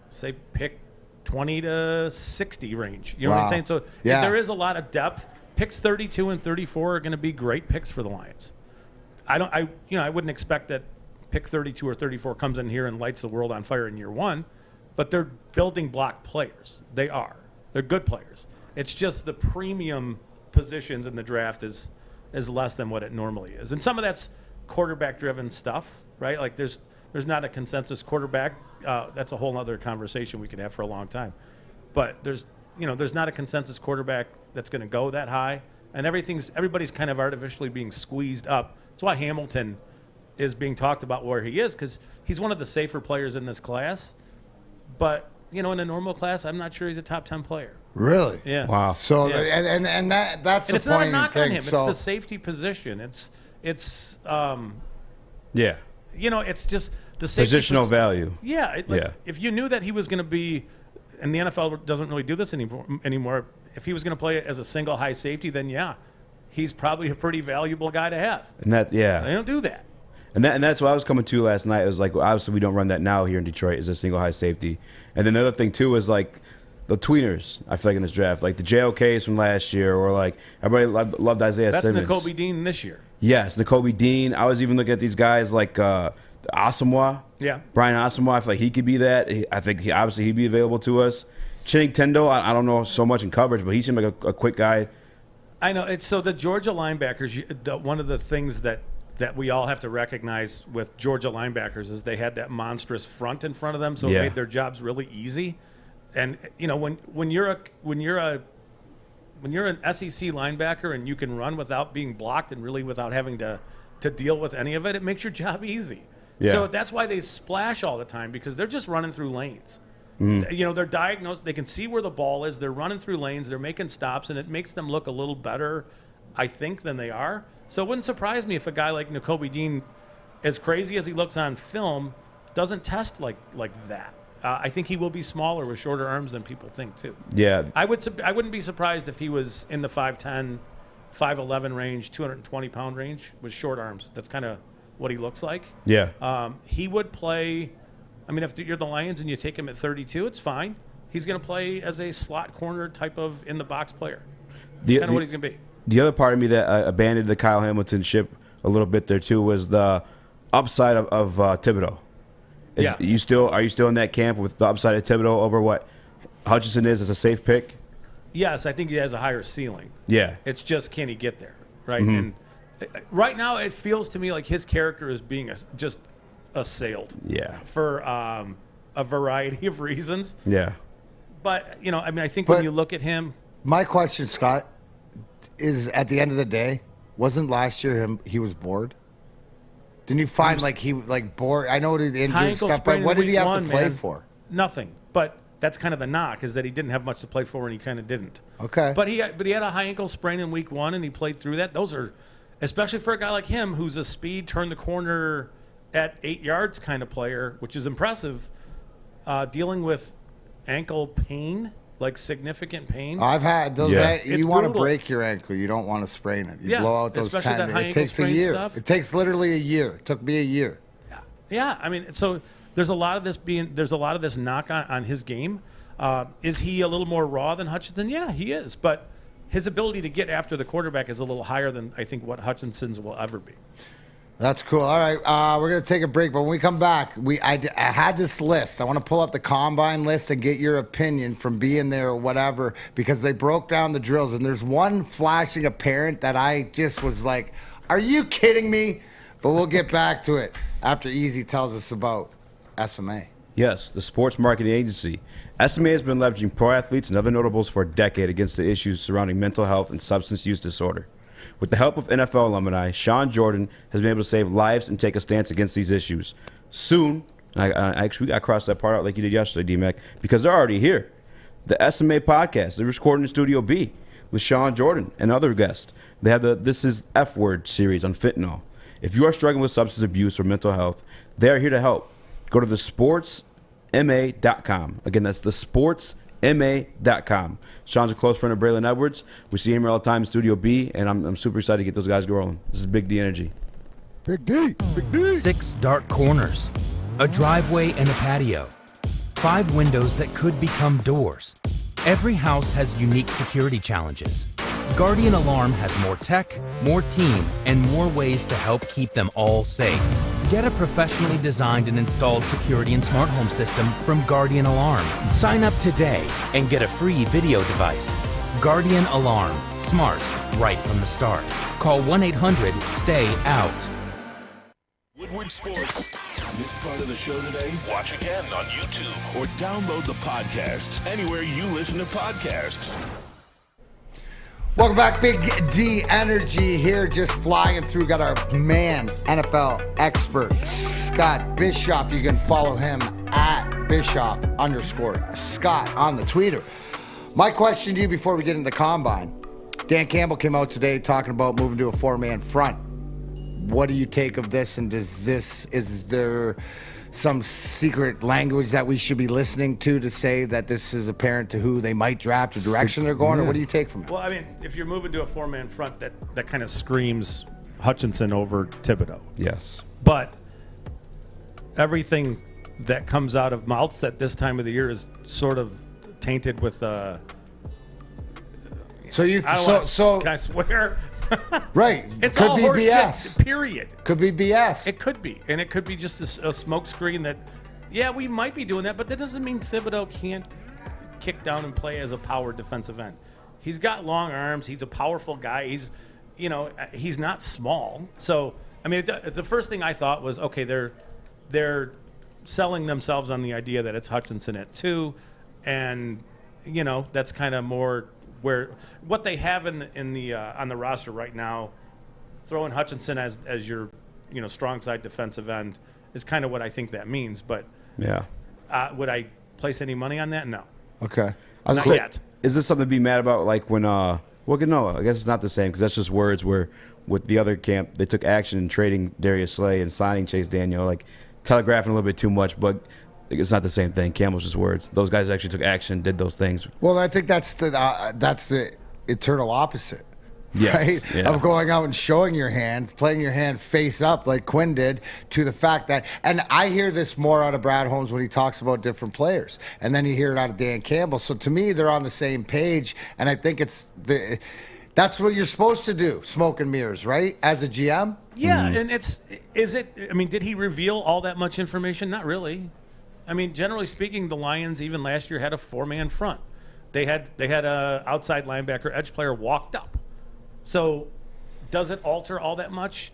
say, pick 20 to 60 range. You know what I'm saying? So yeah. There is a lot of depth. Picks 32 and 34 are going to be great picks for the Lions. I wouldn't expect that pick 32 or 34 comes in here and lights the world on fire in year 1, but they're building block players. They are. They're good players. It's just the premium positions in the draft is less than what it normally is. And some of that's quarterback-driven stuff, right? Like there's not a consensus quarterback. That's a whole other conversation we could have for a long time. But there's not a consensus quarterback that's going to go that high, and everybody's kind of artificially being squeezed up. That's why Hamilton is being talked about where he is, because he's one of the safer players in this class. But in a normal class, I'm not sure he's a top 10 player. Really? Yeah. Wow. So yeah. and that's and the it's not a knock thing. on him. It's the safety position. It's it's just the safety positional value. Yeah. If you knew that he was going to be, and the NFL doesn't really do this anymore. If he was going to play as a single high safety, then he's probably a pretty valuable guy to have. And they don't do that. And that's what I was coming to last night. It was like, obviously we don't run that now here in Detroit as a single high safety. And then the other thing too is like the tweeners. I feel like in this draft, like the JOKs from last year, or like everybody loved Isaiah Simmons. That's Nakobe Dean this year. Yes, Nakobe Dean. I was even looking at these guys like Asamoah. Yeah. Brian Asamoah. I feel like he could be that. I think he'd be available to us. Channing Tindall. I don't know so much in coverage, but he seemed like a quick guy. I know. So the Georgia linebackers. One of the things that we all have to recognize with Georgia linebackers is they had that monstrous front in front of them, so it made their jobs really easy. And when you're an SEC linebacker and you can run without being blocked and really without having to deal with any of it, it makes your job easy. Yeah. So that's why they splash all the time, because they're just running through lanes. You know, they're diagnosed. They can see where the ball is. They're running through lanes. They're making stops, and it makes them look a little better, I think, than they are. So it wouldn't surprise me if a guy like Nakobe Dean, as crazy as he looks on film, doesn't test like that. I think he will be smaller with shorter arms than people think, too. Yeah. I wouldn't be surprised if he was in the 5'10", 5'11" range, 220-pound range with short arms. That's kind of what he looks like. Yeah. He would play. I mean, if you're the Lions and you take him at 32, it's fine. He's going to play as a slot corner type of in-the-box player. That's kind of what he's going to be. The other part of me that abandoned the Kyle Hamilton ship a little bit there, too, was the upside of Thibodeau. Yeah. Are you still in that camp with the upside of Thibodeau over what Hutchinson is as a safe pick? Yes, I think he has a higher ceiling. Yeah. It's just, can he get there, right? And right now it feels to me like his character is being just assailed. Yeah. For a variety of reasons. Yeah. But, you know, I mean, I think when you look at him. My question, Scott, is at the end of the day, wasn't last year he was bored? Didn't you find he bored? I know the injured stuff, but what did he have to play for? Nothing. But that's kind of the knock, is that he didn't have much to play for, and he kind of didn't. Okay. But he had a high ankle sprain in week 1, and he played through that. Those are, especially for a guy like him, who's a speed, turn the corner at 8 yards kind of player, which is impressive, dealing with ankle pain, like significant pain. I've had those. Yeah. You want to break your ankle. You don't want to sprain it. You blow out those tendons. It takes a year. Stuff. It takes literally a year. It took me a year. Yeah. I mean, so there's a lot of this knock on his game. Is he a little more raw than Hutchinson? Yeah, he is. But his ability to get after the quarterback is a little higher than I think what Hutchinson's will ever be. That's cool. All right, we're going to take a break, but when we come back, I had this list. I want to pull up the Combine list and get your opinion from being there or whatever, because they broke down the drills, and there's one flashing apparent that I just was like, are you kidding me? But we'll get back to it after Easy tells us about SMA. Yes, the sports marketing agency. SMA has been leveraging pro athletes and other notables for a decade against the issues surrounding mental health and substance use disorder. With the help of NFL alumni, Sean Jordan has been able to save lives and take a stance against these issues. Soon, I crossed that part out like you did yesterday, D-Mac, because they're already here. The SMA podcast, they're recording in Studio B with Sean Jordan and other guests. They have the This Is F Word series on fentanyl. If you are struggling with substance abuse or mental health, they are here to help. Go to thesportsma.com. Again, that's thesportsma.com. Sean's a close friend of Braylon Edwards. We see him all the time in Studio B, and I'm super excited to get those guys rolling. This is Big D Energy. Big D. Big D. 6 dark corners, a driveway and a patio, 5 windows that could become doors. Every house has unique security challenges. Guardian Alarm has more tech, more team, and more ways to help keep them all safe. Get a professionally designed and installed security and smart home system from Guardian Alarm. Sign up today and get a free video device. Guardian Alarm. Smart, right from the start. Call 1-800-STAY-OUT. Woodward Sports. Missed part of the show today? Watch again on YouTube or download the podcast anywhere you listen to podcasts. Welcome back, Big D Energy here, just flying through. Got our man, NFL expert, Scott Bischoff. You can follow him at Bischoff_Scott on the Twitter. My question to you before we get into Combine. Dan Campbell came out today talking about moving to a 4-man front. What do you take of this, and is there some secret language that we should be listening to say that this is apparent to who they might draft, the direction they're going, or what do you take from it? Well, I mean, if you're moving to a 4-man front, that kind of screams Hutchinson over Thibodeau. Yes. But everything that comes out of mouths at this time of the year is sort of tainted with so can I swear? Right. It's could all be horse BS. Shit, period. Could be BS. It could be. And it could be just a smoke screen that, yeah, we might be doing that, but that doesn't mean Thibodeau can't kick down and play as a power defensive end. He's got long arms. He's a powerful guy. He's not small. So, I mean, the first thing I thought was, okay, they're selling themselves on the idea that it's Hutchinson at 2, and, that's kind of more where what they have in the on the roster right now, throwing Hutchinson as your strong side defensive end, is kind of what I think that means. But Yeah. Would I place any money on that? No. Okay. Not yet. Is this something to be mad about? Like when, well, no, I guess it's not the same because that's just words where with the other camp, they took action in trading Darius Slay and signing Chase Daniel, like telegraphing a little bit too much, but it's not the same thing. Campbell's just words. Those guys actually took action, did those things. Well, I think that's the eternal opposite. Yes, right? yeah. Of going out and showing your hand, playing your hand face up like Quinn did, to the fact that, and I hear this more out of Brad Holmes when he talks about different players, and then you hear it out of Dan Campbell. So to me, they're on the same page, and I think that's what you're supposed to do, smoke and mirrors, right? As a GM? Yeah, and did he reveal all that much information? Not really. I mean, generally speaking, the Lions even last year had a 4-man front. They had a outside linebacker edge player walked up. So does it alter all that much?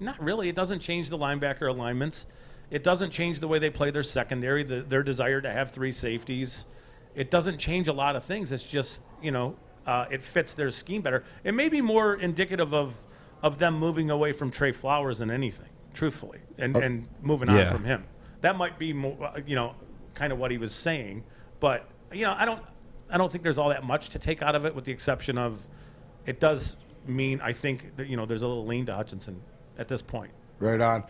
Not really. It doesn't change the linebacker alignments. It doesn't change the way they play their secondary, their desire to have 3 safeties. It doesn't change a lot of things. It's just, it fits their scheme better. It may be more indicative of them moving away from Trey Flowers than anything, truthfully, and moving on from him. That might be more, kind of what he was saying. But, I don't think there's all that much to take out of it, with the exception of it does mean, I think, that, there's a little lean to Hutchinson at this point. Right on.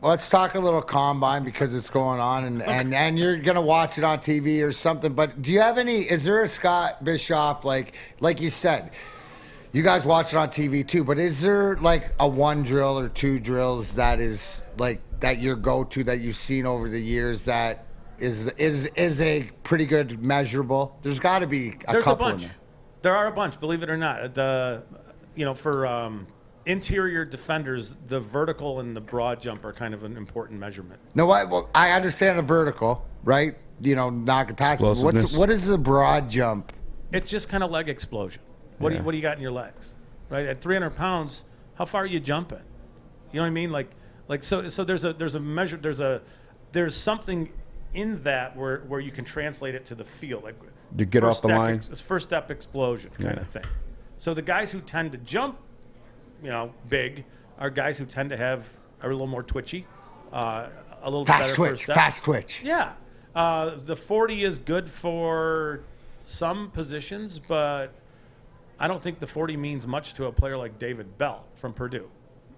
Let's talk a little combine because it's going on, and you're going to watch it on TV or something. But do you have is there a Scott Bischoff, like you said, you guys watch it on TV too, but is there like a 1 drill or 2 drills that is like that your go-to that you've seen over the years that is a pretty good measurable? There's got to be a couple in there. There are a bunch, believe it or not. For interior defenders, the vertical and the broad jump are kind of an important measurement. No, I understand the vertical, right? Knock it past. What is the broad jump? It's just kind of leg explosion. What do you got in your legs, right? At 300 pounds, how far are you jumping? You know what I mean? So there's a measure. There's something in that where you can translate it to the field, like to get off the line. First step explosion kind of thing. So the guys who tend to jump, big, are guys who tend to are a little more twitchy, a little fast better twitch, first step. fast twitch. Yeah, the 40 is good for some positions, but I don't think the 40 means much to a player like David Bell from Purdue.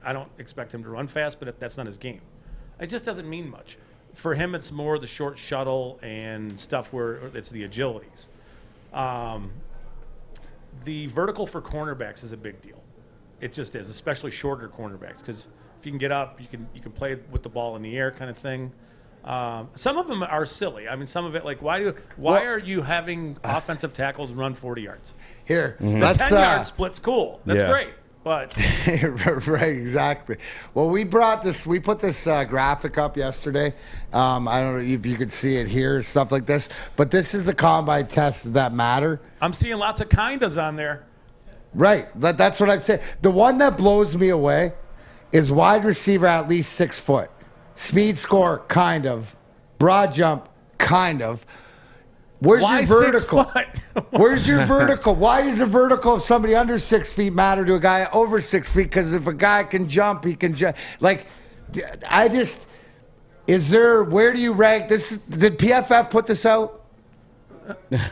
I don't expect him to run fast, but that's not his game. It just doesn't mean much. For him, it's more the short shuttle and stuff where it's the agilities. The vertical for cornerbacks is a big deal. It just is, especially shorter cornerbacks, because if you can get up, you can play with the ball in the air kind of thing. Some of them are silly. I mean, some of it, like, why are you having offensive tackles run 40 yards? Here, the 10-yard split's cool. That's great. But right, exactly. Well, we put this graphic up yesterday. I don't know if you could see it here, stuff like this. But this is the combine tests that matter. I'm seeing lots of kindas on there. Right, that's what I'm saying. The one that blows me away is wide receiver at least 6 foot, speed score kind of, broad jump kind of. Where's Why your vertical? 6 foot? Where's your vertical? Why does the vertical of somebody under 6 feet matter to a guy over 6 feet? Because if a guy can jump, he can jump. Like, where do you rank this? Did PFF put this out?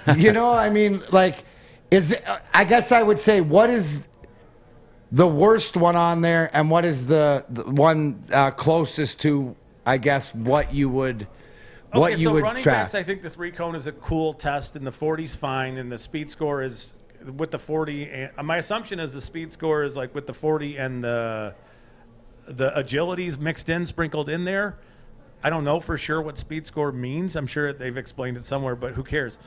I mean, like, I guess I would say, what is the worst one on there, and what is the one closest to, I guess, what you would running track? backs, I think the 3-cone is a cool test, and the 40's fine, and the speed score is with the 40. And my assumption is the speed score is like with the 40 and the agilities mixed in, sprinkled in there. I don't know for sure what speed score means. I'm sure they've explained it somewhere, but who cares?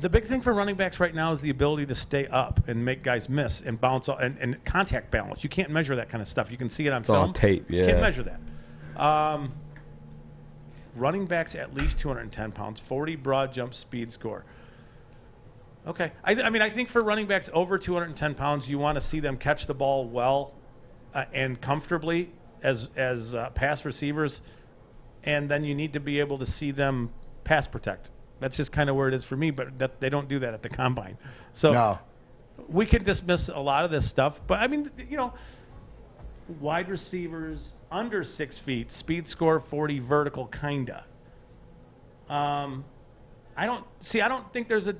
The big thing for running backs right now is the ability to stay up and make guys miss and bounce and contact balance. You can't measure that kind of stuff. You can see it on film. On tape, You can't measure that. Running backs at least 210 pounds, 40 broad jump speed score. Okay. I think for running backs over 210 pounds, you want to see them catch the ball well and comfortably as pass receivers, and then you need to be able to see them pass protect. That's just kind of where it is for me, but they don't do that at the combine. So we can dismiss a lot of this stuff. But, I mean, wide receivers under 6 feet, speed score 40, vertical kinda. I don't think there's a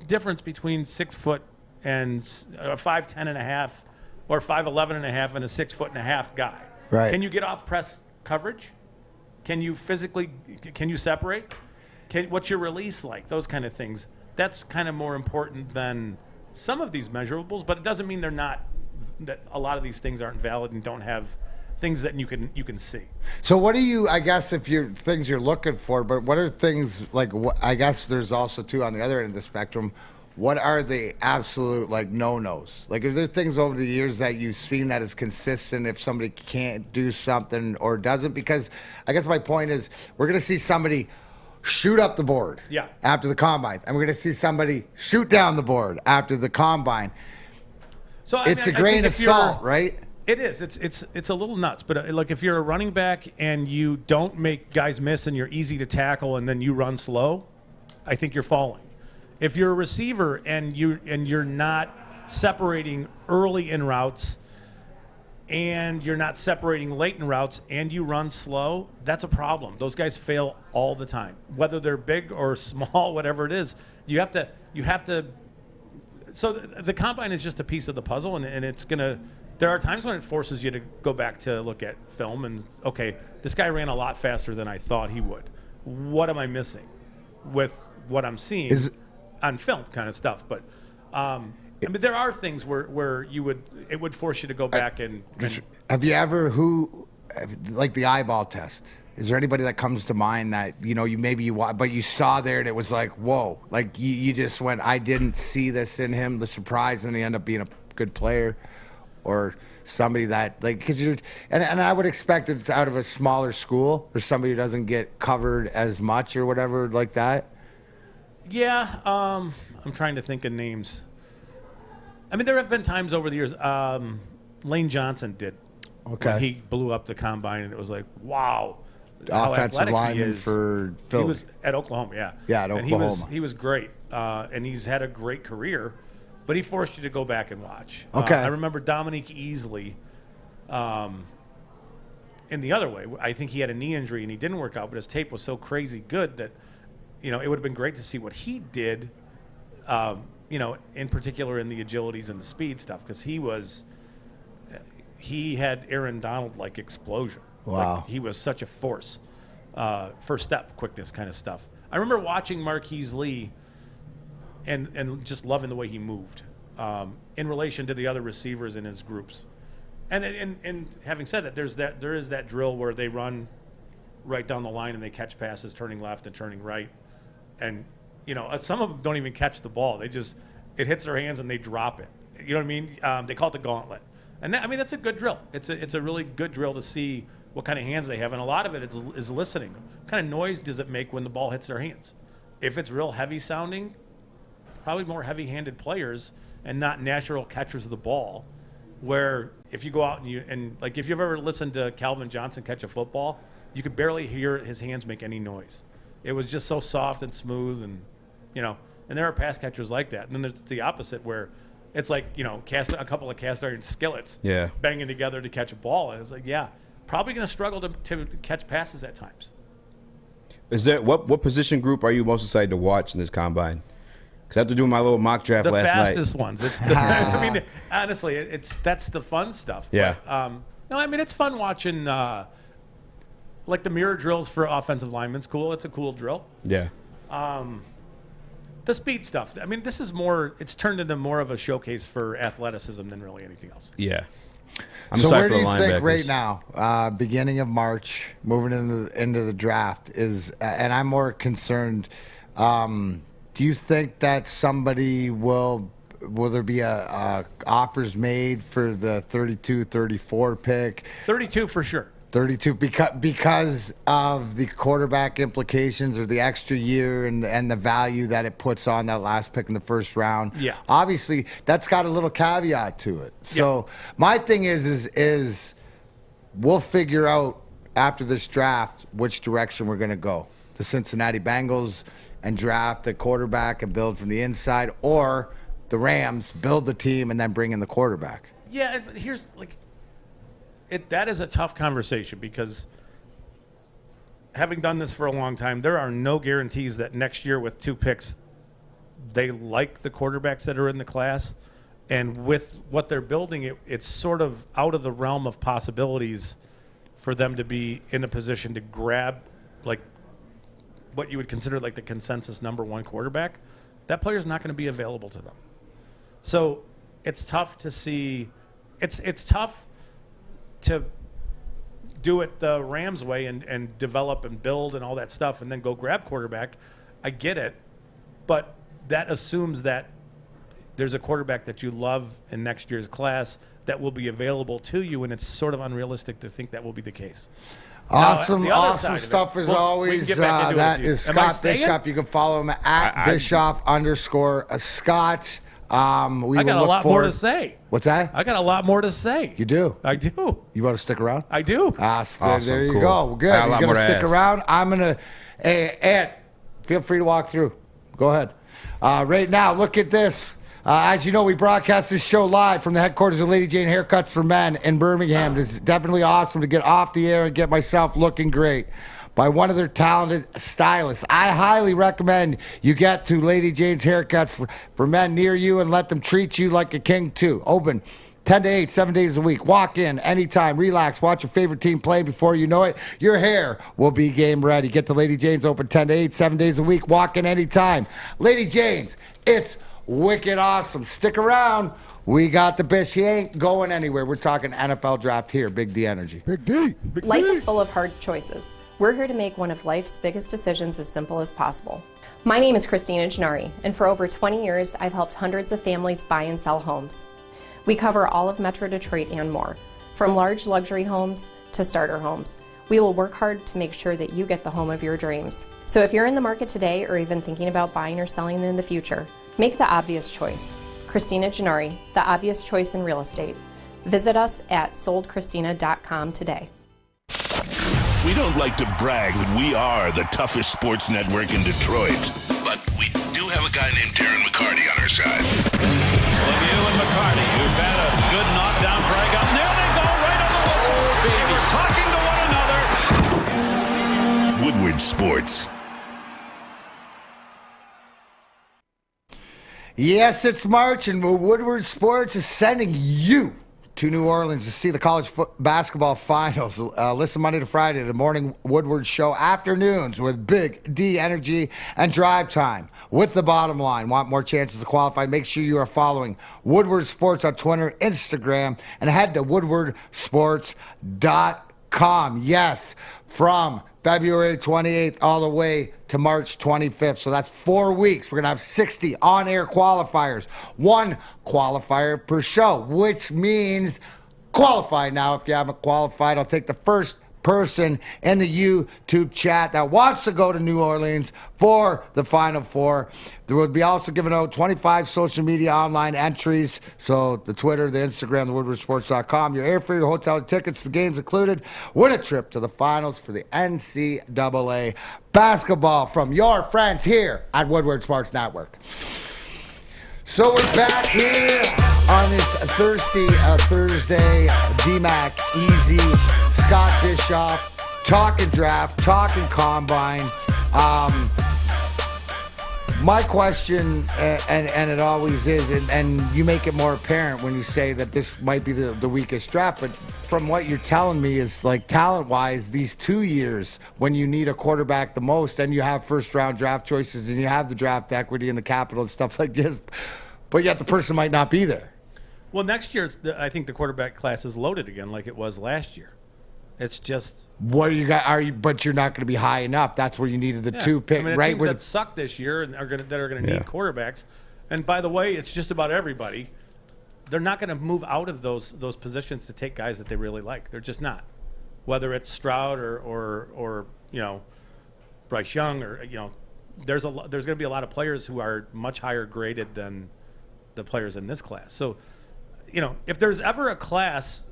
difference between 6 foot and 5'10" and a half, or 5'11" and a half, and a 6 foot and a half guy. Right. Can you get off press coverage? Can you separate? What's your release like? Those kind of things. That's kind of more important than some of these measurables, but it doesn't mean that a lot of these things aren't valid and don't have things that you can see. So what do you, I guess, if you're things you're looking for, but what are things like, I guess there's also too on the other end of the spectrum, what are the absolute like no-nos? Like, is there things over the years that you've seen that is consistent if somebody can't do something or doesn't? Because I guess my point is we're going to see somebody shoot up the board after the combine, and we're going to see somebody shoot down the board after the combine. So it's a grain of salt, right? It is. It's a little nuts. But like if you're a running back and you don't make guys miss and you're easy to tackle and then you run slow, I think you're falling. If you're a receiver and you're not separating early in routes and you're not separating late in routes and you run slow, that's a problem. Those guys fail all the time, whether they're big or small, whatever it is. You have to. So the combine is just a piece of the puzzle, and it's gonna. There are times when it forces you to go back to look at film and okay, this guy ran a lot faster than I thought he would. What am I missing with what I'm seeing on film, kind of stuff? But I mean, there are things where it would force you to go back and have you ever like the eyeball test? Is there anybody that comes to mind that but you saw there and it was like, whoa, like you just went, I didn't see this in him, the surprise, and he ended up being a good player, or somebody that like because you're and I would expect it's out of a smaller school or somebody who doesn't get covered as much or whatever like that. Yeah, I'm trying to think of names. I mean, there have been times over the years. Lane Johnson did. Okay. He blew up the combine, and it was like, wow. Offensive lineman for Philly. He was at Oklahoma, yeah. Yeah, at Oklahoma. And he was great, and he's had a great career, but he forced you to go back and watch. Okay. I remember Dominique Easley in the other way. I think he had a knee injury, and he didn't work out, but his tape was so crazy good that, it would have been great to see what he did, in particular in the agilities and the speed stuff, because he had Aaron Donald-like explosion. Wow. Like, he was such a force. First step, quickness kind of stuff. I remember watching Marquise Lee and just loving the way he moved in relation to the other receivers in his groups. And having said that, there is that drill where they run right down the line and they catch passes turning left and turning right. And, some of them don't even catch the ball. It hits their hands and they drop it. You know what I mean? They call it the gauntlet. And that's a good drill. It's a really good drill to see what kind of hands they have. And a lot of it is listening. What kind of noise does it make when the ball hits their hands? If it's real heavy sounding, probably more heavy-handed players and not natural catchers of the ball, where if you go out and if you've ever listened to Calvin Johnson catch a football, you could barely hear his hands make any noise. It was just so soft and smooth, and there are pass catchers like that. And then there's the opposite where it's like, a couple of cast iron skillets banging together to catch a ball. And it's like, probably going to struggle to catch passes at times. Is there what position group are you most excited to watch in this combine? Because after doing my little mock draft last night, the fastest ones. It's I mean, honestly, that's the fun stuff. Yeah. But, no, I mean, it's fun watching like the mirror drills for offensive linemen's cool. It's a cool drill. Yeah. The speed stuff. I mean, it's turned into more of a showcase for athleticism than really anything else. Yeah. So where do you think right now, beginning of March, moving into the draft is, and I'm more concerned, do you think that somebody will there be offers made for the 32, 34 pick? 32 for sure. 32 because of the quarterback implications or the extra year and the value that it puts on that last pick in the first round. Yeah. Obviously, that's got a little caveat to it. So my thing is we'll figure out after this draft which direction we're going to go. The Cincinnati Bengals and draft the quarterback and build from the inside, or the Rams build the team and then bring in the quarterback. Yeah, here's that is a tough conversation because having done this for a long time, there are no guarantees that next year with 2 picks, they like the quarterbacks that are in the class. And with what they're building, it's sort of out of the realm of possibilities for them to be in a position to grab like what you would consider like the consensus number 1 quarterback. That player's not going to be available to them. So it's tough to see. It's tough to do it the Rams way and develop and build and all that stuff and then go grab quarterback. I get it, but that assumes that there's a quarterback that you love in next year's class that will be available to you, and it's sort of unrealistic to think that will be the case. Awesome stuff as always. That is Scott Bischoff. You can follow him at Bischoff_Scott. I got a lot more to say. What's that? I got a lot more to say. You do? I do. You want to stick around? I do. Awesome, there you go. Good. You're going to stick around. I'm going to, Ant, feel free to walk through. Go ahead. Right now, look at this. As you know, we broadcast this show live from the headquarters of Lady Jane Haircuts for Men in Birmingham. It's definitely awesome to get off the air and get myself looking great by one of their talented stylists. I highly recommend you get to Lady Jane's Haircuts for Men near you and let them treat you like a king too. Open 10 to 8, 7 days a week. Walk in anytime, relax, watch your favorite team play. Before you know it, your hair will be game ready. Get to Lady Jane's, open 10 to 8, 7 days a week. Walk in anytime. Lady Jane's, it's wicked awesome. Stick around. We got the bitch. She ain't going anywhere. We're talking NFL draft here. Big D Energy. Big D. Life is full of hard choices. We're here to make one of life's biggest decisions as simple as possible. My name is Christina Gennari, and for over 20 years, I've helped hundreds of families buy and sell homes. We cover all of Metro Detroit and more, from large luxury homes to starter homes. We will work hard to make sure that you get the home of your dreams. So if you're in the market today or even thinking about buying or selling in the future, make the obvious choice. Christina Gennari, the obvious choice in real estate. Visit us at soldchristina.com today. We don't like to brag that we are the toughest sports network in Detroit, but we do have a guy named Darren McCarty on our side. Lemieux and McCarty, who've had a good knockdown drag up. There they go, right on the whistle. Baby, talking to one another. Woodward Sports. Yes, it's March, and Woodward Sports is sending you to New Orleans to see the college basketball finals. Listen Monday to Friday to the Morning Woodward Show, afternoons with Big D Energy and Drive Time with the Bottom Line. Want more chances to qualify? Make sure you are following Woodward Sports on Twitter, Instagram, and head to woodwardsports.com. Yes, from February 28th all the way to March 25th. So that's 4 weeks. We're going to have 60 on-air qualifiers. 1 qualifier per show, which means qualify now. If you haven't qualified, I'll take the first person in the YouTube chat that wants to go to New Orleans for the Final Four. There will be also given out 25 social media online entries. So the Twitter, the Instagram, the woodwardsports.com, your airfare, your hotel tickets, the games included. Win a trip to the finals for the NCAA basketball from your friends here at Woodward Sports Network. So we're back here on this Thursday, D-Mac, Easy, Scott Bischoff, talking draft, talking combine. My question, and it always is, and you make it more apparent when you say that this might be the weakest draft, but from what you're telling me is like talent-wise, these 2 years when you need a quarterback the most and you have first-round draft choices and you have the draft equity and the capital and stuff like this, but yet the person might not be there. Well, next year, I think the quarterback class is loaded again like it was last year. It's just what you got. But you're not going to be high enough. That's where you needed the 2 pick, the right? Teams that suck this year and are going to need quarterbacks. And by the way, it's just about everybody. They're not going to move out of those positions to take guys that they really like. They're just not. Whether it's Stroud or Bryce Young or there's going to be a lot of players who are much higher graded than the players in this class. So, if there's ever a class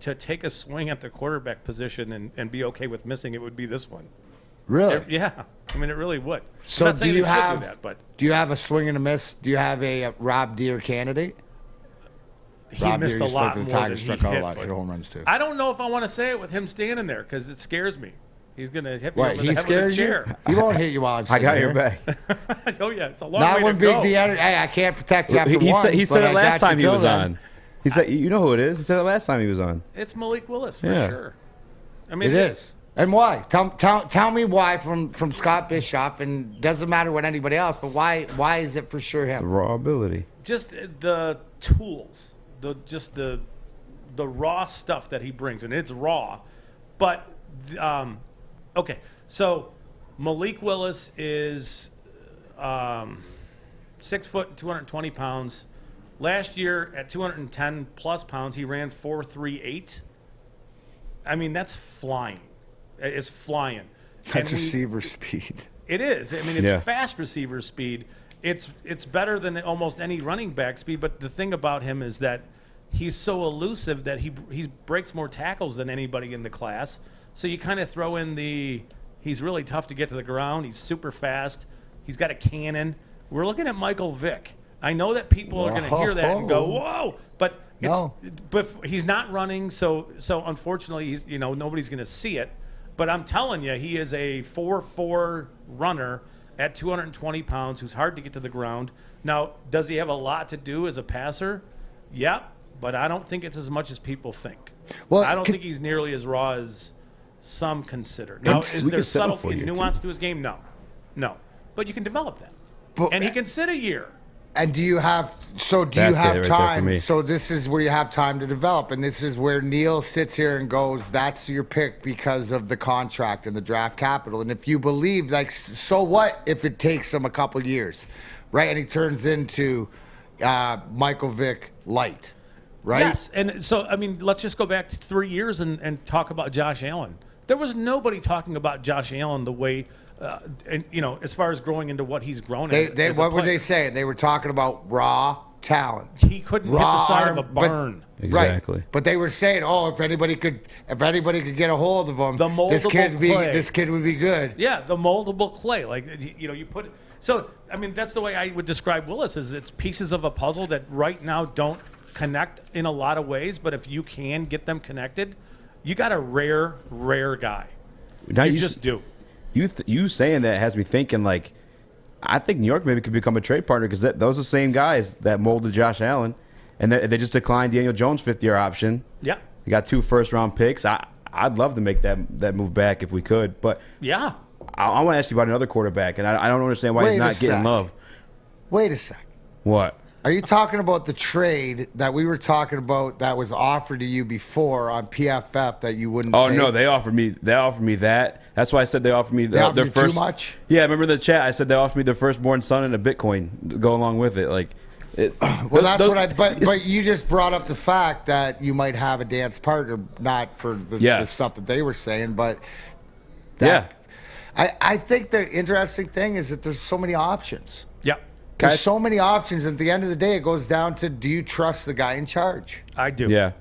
to take a swing at the quarterback position and be okay with missing, it would be this one. Really? Yeah. I mean, it really would. So I'm not saying do you have do you have a swing and a miss? Do you have a Rob Deere candidate? he Rob missed a Deere lot for more the than Tigers, he struck out a hit. lot, hit home runs too. I don't know if I want to say it with him standing there because it scares me. He's going to hit me What, over he the head with a scares you? chair. He won't hit you while I'm I sitting got here. your back. Oh, yeah. It's a long Not way when to Big go. D, hey, I can't protect you after He one. said but it I last got you time he till was then. on. He said, you know who it is? He said it last time he was on. It's Malik Willis for Yeah. sure. I mean, It is. And why? Tell me why from Scott Bischoff, and doesn't matter what anybody else, but why is it for sure The him? raw ability. Just the tools, the raw stuff that he brings, and it's raw. But okay, so Malik Willis is 6 foot, 220 pounds. Last year at 210 plus pounds, he ran 4.38. I mean, that's flying. It's flying. That's receiver speed. It is. I mean, it's fast receiver speed. It's better than almost any running back speed. But the thing about him is that he's so elusive that he breaks more tackles than anybody in the class. So you kind of throw in he's really tough to get to the ground. He's super fast. He's got a cannon. We're looking at Michael Vick. I know that people are going to hear that and go, "Whoa!" But he's not running. So unfortunately, he's nobody's going to see it. But I'm telling you, he is a 4.4 runner at 220 pounds who's hard to get to the ground. Now, does he have a lot to do as a passer? Yeah, but I don't think it's as much as people think. Well, I don't think he's nearly as raw as some consider. Now, is there subtlety and nuance to his game? No. But you can develop that. And he can sit a year. And do you have time? So this is where you have time to develop, and this is where Neil sits here and goes, "That's your pick because of the contract and the draft capital." And if you believe, so what if it takes him a couple years, right? And he turns into Michael Vick light, right? Yes, and so I mean, let's just go back to 3 years and talk about Josh Allen. There was nobody talking about Josh Allen the way. As far as growing into what he's grown what were they saying? They were talking about raw talent. He couldn't hit the side of a barn. Exactly. Right. But they were saying, if anybody could get a hold of him, this kid would be good. Yeah, the moldable clay. Like you put. So I mean, that's the way I would describe Willis. Is it's pieces of a puzzle that right now don't connect in a lot of ways, but if you can get them connected, you got a rare guy. Now you just do. You saying that has me thinking, like, I think New York maybe could become a trade partner because those are the same guys that molded Josh Allen, and they just declined Daniel Jones' fifth-year option. Yeah. They got 2 first-round picks. I'd love to make that move back if we could, but yeah. I want to ask you about another quarterback, and I don't understand why he's not getting love. Wait a sec. What? Are you talking about the trade that we were talking about that was offered to you before on PFF that you wouldn't take? No, they offered me that. That's why I said they offered me their first. Too much? Yeah, remember in the chat I said they offered me their firstborn son and a Bitcoin to go along with it. Like, but you just brought up the fact that you might have a dance partner, not for the stuff that they were saying, but I think the interesting thing is that there's so many options. Yeah. There's so many options. At the end of the day, it goes down to, do you trust the guy in charge? I do. Yeah.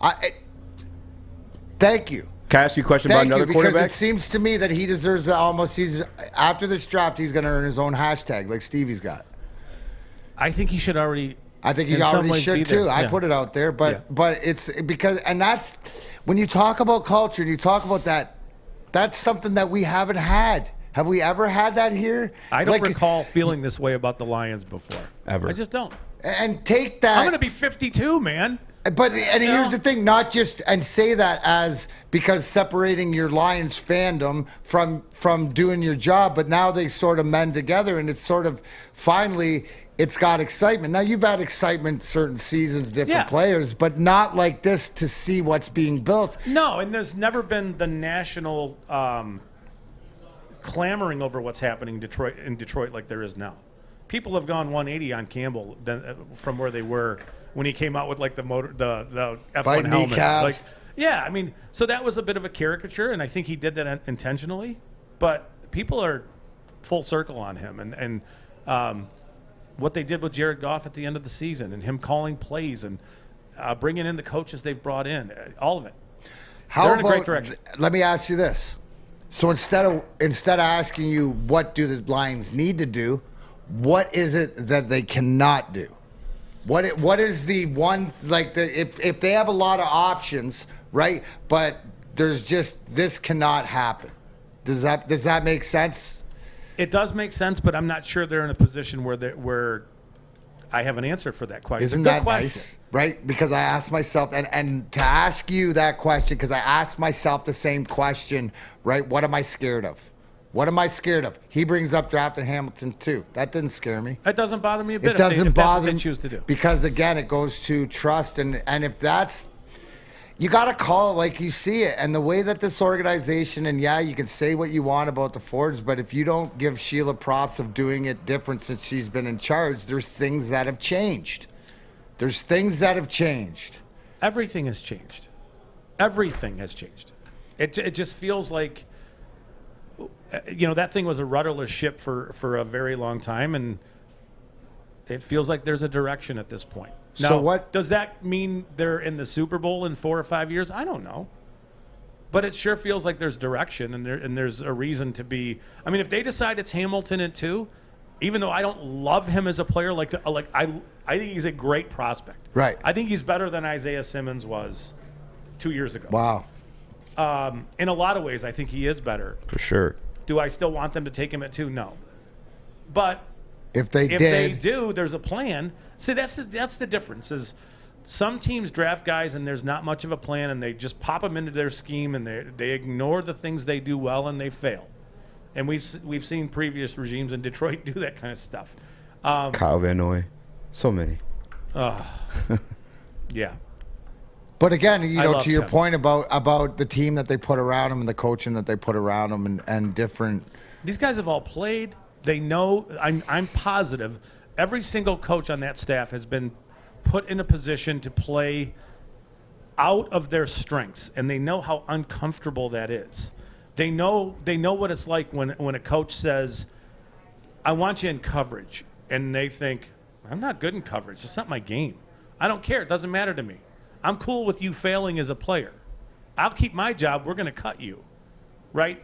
Thank you. Can I ask you a question about another quarterback? Because it seems to me that he deserves after this draft, he's going to earn his own hashtag like Stevie's got. I think he should already. I think he already should too. I put it out there, but it's because, and that's when you talk about culture and you talk about that, that's something that we haven't had. Have we ever had that here? I don't recall feeling this way about the Lions before. Ever. I just don't. And take that. I'm going to be 52, man. But here's the thing, not just and say that as because separating your Lions fandom from doing your job, but now they sort of mend together and it's sort of finally it's got excitement. Now you've had excitement certain seasons, different players, but not like this to see what's being built. No, and there's never been the national clamoring over what's happening in Detroit like there is now. People have gone 180 on Campbell from where they were when he came out with like the F1 helmet. Like, yeah, I mean, so that was a bit of a caricature, and I think he did that intentionally. But people are full circle on him, and what they did with Jared Goff at the end of the season, and him calling plays and bringing in the coaches they've brought in, all of it. They're in a great direction. Let me ask you this. So instead of asking you what do the Lions need to do, what is it that they cannot do? What is the one, like, if they have a lot of options, right? But there's just, this cannot happen. Does that make sense? It does make sense, but I'm not sure they're in a position where I have an answer for that question. Isn't that nice? Right? Because I asked myself, and to ask you that question, because I asked myself the same question, right? What am I scared of? What am I scared of? He brings up drafting Hamilton too. That didn't scare me. That doesn't bother me a bit. It doesn't bother me. That's what they choose to do. Because again, it goes to trust, and if that's, you got to call it like you see it. And the way that this organization, and yeah, you can say what you want about the Fords, but if you don't give Sheila props of doing it different since she's been in charge, there's things that have changed. There's things that have changed. Everything has changed. Everything has changed. It just feels like, that thing was a rudderless ship for a very long time, and it feels like there's a direction at this point. Now, so what does that mean? They're in the Super Bowl in 4 or 5 years? I don't know, but it sure feels like there's direction, and there's a reason to be. I mean, if they decide it's Hamilton at 2, even though I don't love him as a player, I think he's a great prospect. Right. I think he's better than Isaiah Simmons was 2 years ago. Wow. In a lot of ways, I think he is better. For sure. Do I still want them to take him at 2? No. But if they do, there's a plan. See, that's the difference. Is some teams draft guys and there's not much of a plan, and they just pop them into their scheme, and they ignore the things they do well, and they fail. And we've seen previous regimes in Detroit do that kind of stuff. Kyle Van Noy, so many. Yeah. But again, to your point about the team that they put around him and the coaching that they put around him and different. These guys have all played. They know. I'm positive every single coach on that staff has been put in a position to play out of their strengths, and they know how uncomfortable that is. They know what it's like when a coach says, "I want you in coverage," and they think, "I'm not good in coverage. It's not my game. I don't care. It doesn't matter to me. I'm cool with you failing as a player. I'll keep my job. We're going to cut you." Right?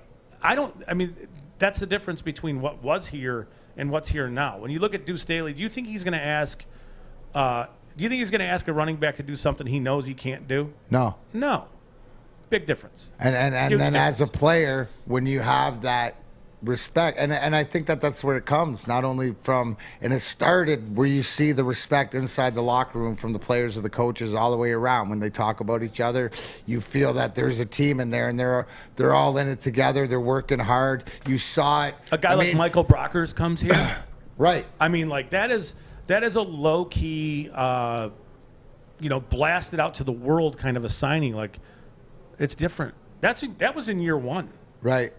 That's the difference between what was here and what's here now. When you look at Deuce Staley, do you think he's going to ask a running back to do something he knows he can't do? No. Big difference. And then difference. As a player, when you have that respect, and I think that's where it comes, not only from, and it started where you see the respect inside the locker room from the players or the coaches all the way around. When they talk about each other, you feel that there's a team in there, and they're all in it together. They're working hard. You saw it. A guy like Michael Brockers comes here. Right. That is a low key, blasted out to the world kind of a signing. Like, it's different. That was in year one. Right,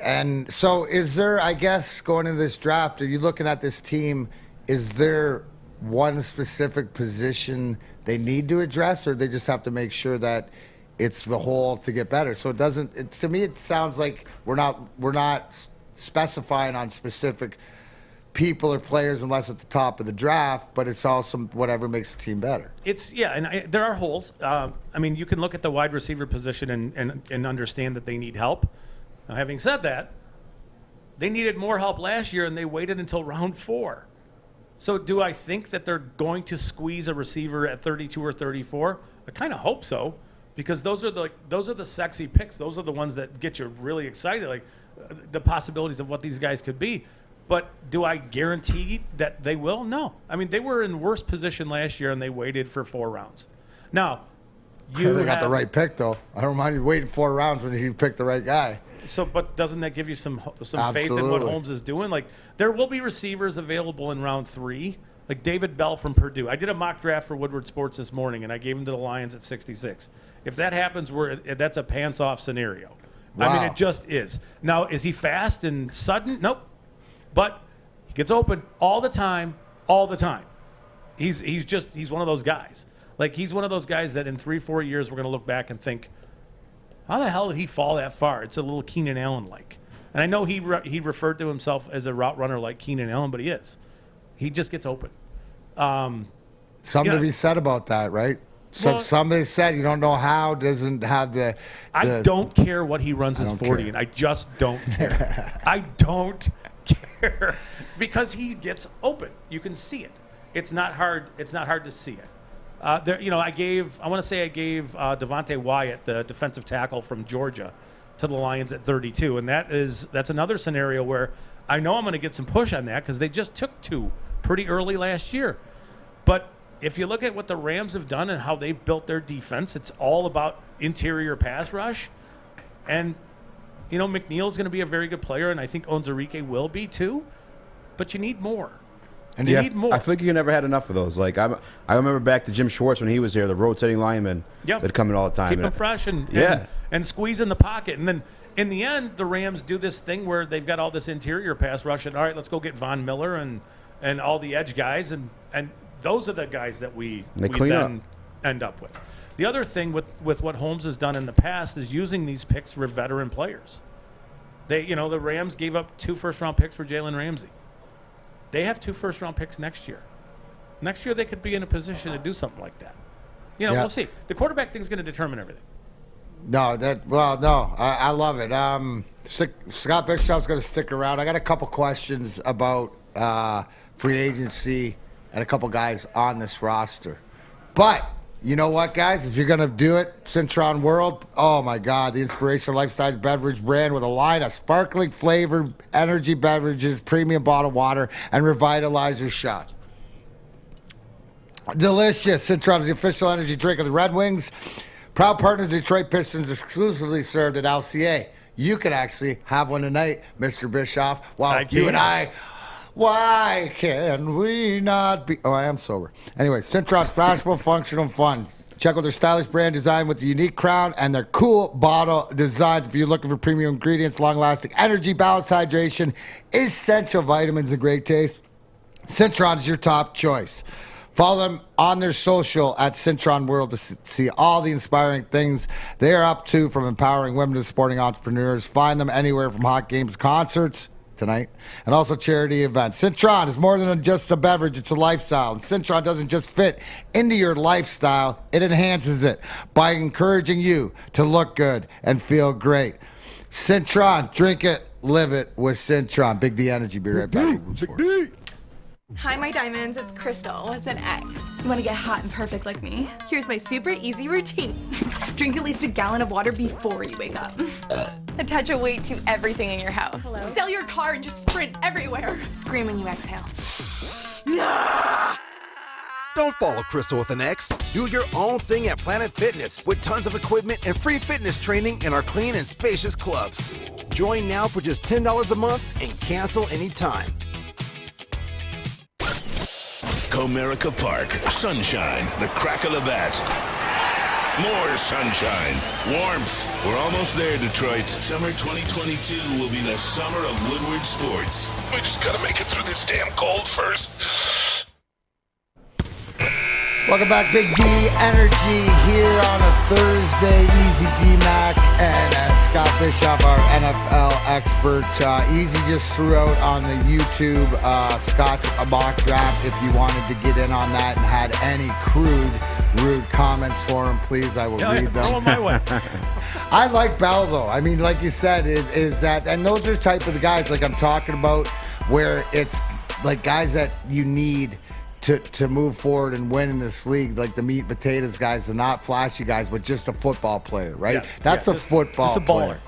and so is there, I guess, going into this draft, are you looking at this team, is there one specific position they need to address, or they just have to make sure that it's the whole to get better? So to me it sounds like we're not specifying on specific people or players unless at the top of the draft, but it's also whatever makes the team better. There are holes. You can look at the wide receiver position and understand that they need help. Now, having said that, they needed more help last year, and they waited until round 4. So do I think that they're going to squeeze a receiver at 32 or 34? I kind of hope so, because those are the sexy picks. Those are the ones that get you really excited, like the possibilities of what these guys could be. But do I guarantee that they will? No. They were in worse position last year, and they waited for 4 rounds. Now, they got the right pick, though. I don't mind you waiting 4 rounds when you pick the right guy. So, but doesn't that give you some faith in what Holmes is doing? Like, there will be receivers available in round 3, like David Bell from Purdue. I did a mock draft for Woodward Sports this morning, and I gave him to the Lions at 66. If that happens, that's a pants-off scenario. Wow. It just is. Now, is he fast and sudden? Nope. But he gets open all the time. He's one of those guys. Like, he's one of those guys that in 3-4 years we're going to look back and think, how the hell did he fall that far? It's a little Keenan Allen-like. And I know he referred to himself as a route runner like Keenan Allen, but he is. He just gets open. Something to be said about that, right? So somebody said you don't know how, doesn't have the I don't care what he runs his 40 in. I just don't care. I don't care because he gets open. You can see it. it's not hard to see it. I want to say I gave Devontae Wyatt, the defensive tackle from Georgia, to the Lions at 32, and that's another scenario where I know I'm going to get some push on that because they just took 2 pretty early last year. But if you look at what the Rams have done and how they've built their defense, it's all about interior pass rush. And, McNeil's going to be a very good player, and I think Onwuzurike will be too. But you need more. And you need more. I feel like you never had enough of those. Like I remember back to Jim Schwartz when he was here, the rotating lineman that come in all the time. Keep them fresh and squeeze in the pocket. And then in the end, the Rams do this thing where they've got all this interior pass rush, and all right, let's go get Von Miller and all the edge guys, and those are the guys that we then end up with. The other thing with what Holmes has done in the past is using these picks for veteran players. The Rams gave up 2 first-round picks for Jalen Ramsey. They have 2 first-round picks next year. Next year they could be in a position to do something like that. We'll see. The quarterback thing is going to determine everything. No, I love it. Scott Bischoff's going to stick around. I got a couple questions about free agency and a couple guys on this roster. But you know what, guys? If you're going to do it, Citron World, oh, my God, the inspirational lifestyle beverage brand with a line of sparkling flavored energy beverages, premium bottled water, and revitalizer shot. Delicious. Citron's the official energy drink of the Red Wings. Proud partners, Detroit Pistons, exclusively served at LCA. You can actually have one tonight, Mr. Bischoff, while you and I... Why can we not be... Oh, I am sober. Anyway, Citron's fashionable, functional, fun. Check out their stylish brand design with the unique crown and their cool bottle designs. If you're looking for premium ingredients, long-lasting energy, balanced hydration, essential vitamins, and great taste, Citron is your top choice. Follow them on their social at Citron World to see all the inspiring things they're up to, from empowering women to supporting entrepreneurs. Find them anywhere from hot games, concerts, tonight, and also charity events. Citron is more than just a beverage, it's a lifestyle. And Citron doesn't just fit into your lifestyle, it enhances it by encouraging you to look good and feel great. Citron, drink it, live it with Citron. Big D Energy, be right back. Big D. Hi, my diamonds, it's Crystal with an X. You want to get hot and perfect like me? Here's my super easy routine. Drink at least a gallon of water before you wake up. Attach a weight to everything in your house. Hello? Sell your car and just sprint everywhere. Scream when you exhale. Don't follow Crystal with an X. Do your own thing at Planet Fitness with tons of equipment and free fitness training in our clean and spacious clubs. Join now for just $10 a month and cancel anytime. Comerica Park, sunshine, the crack of the bat. More sunshine, warmth. We're almost there, Detroit. Summer 2022 will be the summer of Woodward sports. We just gotta make it through this damn cold first. Welcome back, Big D Energy, here on a Thursday. Easy D-Mac and Scott Bischoff, our NFL expert. Easy just threw out on the YouTube Scott's mock draft. If you wanted to get in on that and had any rude comments for him, please, I will read them. Throw them my way. I like Bell, though. I mean, like you said, is that, and those are the type of the guys like I'm talking about, where it's like guys that you need to move forward and win in this league, like the meat and potatoes guys, the not flashy guys, but just a football player, right? Yeah, That's a football just a baller. player.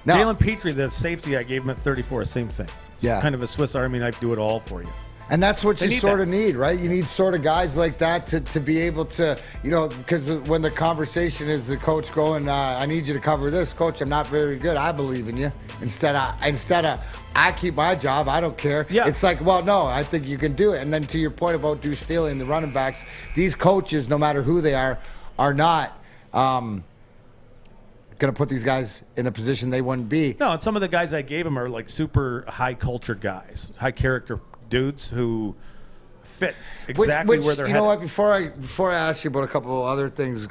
Now, Jalen Petrie, the safety I gave him at 34, same thing. It's kind of a Swiss Army knife, do it all for you. And that's what you sort of need, right? You need sort of guys like that to be able to, because when the conversation is the coach going, I need you to cover this. Coach, I'm not very good. I believe in you. Instead of, I keep my job. I don't care. Yeah. It's like, well, no, I think you can do it. And then to your point about Deuce Staley and the running backs, these coaches, no matter who they are not going to put these guys in a position they wouldn't be. No, and some of the guys I gave him are like super high culture guys, high character dudes who fit exactly where they're headed. You know what? Before I ask you about a couple of other things,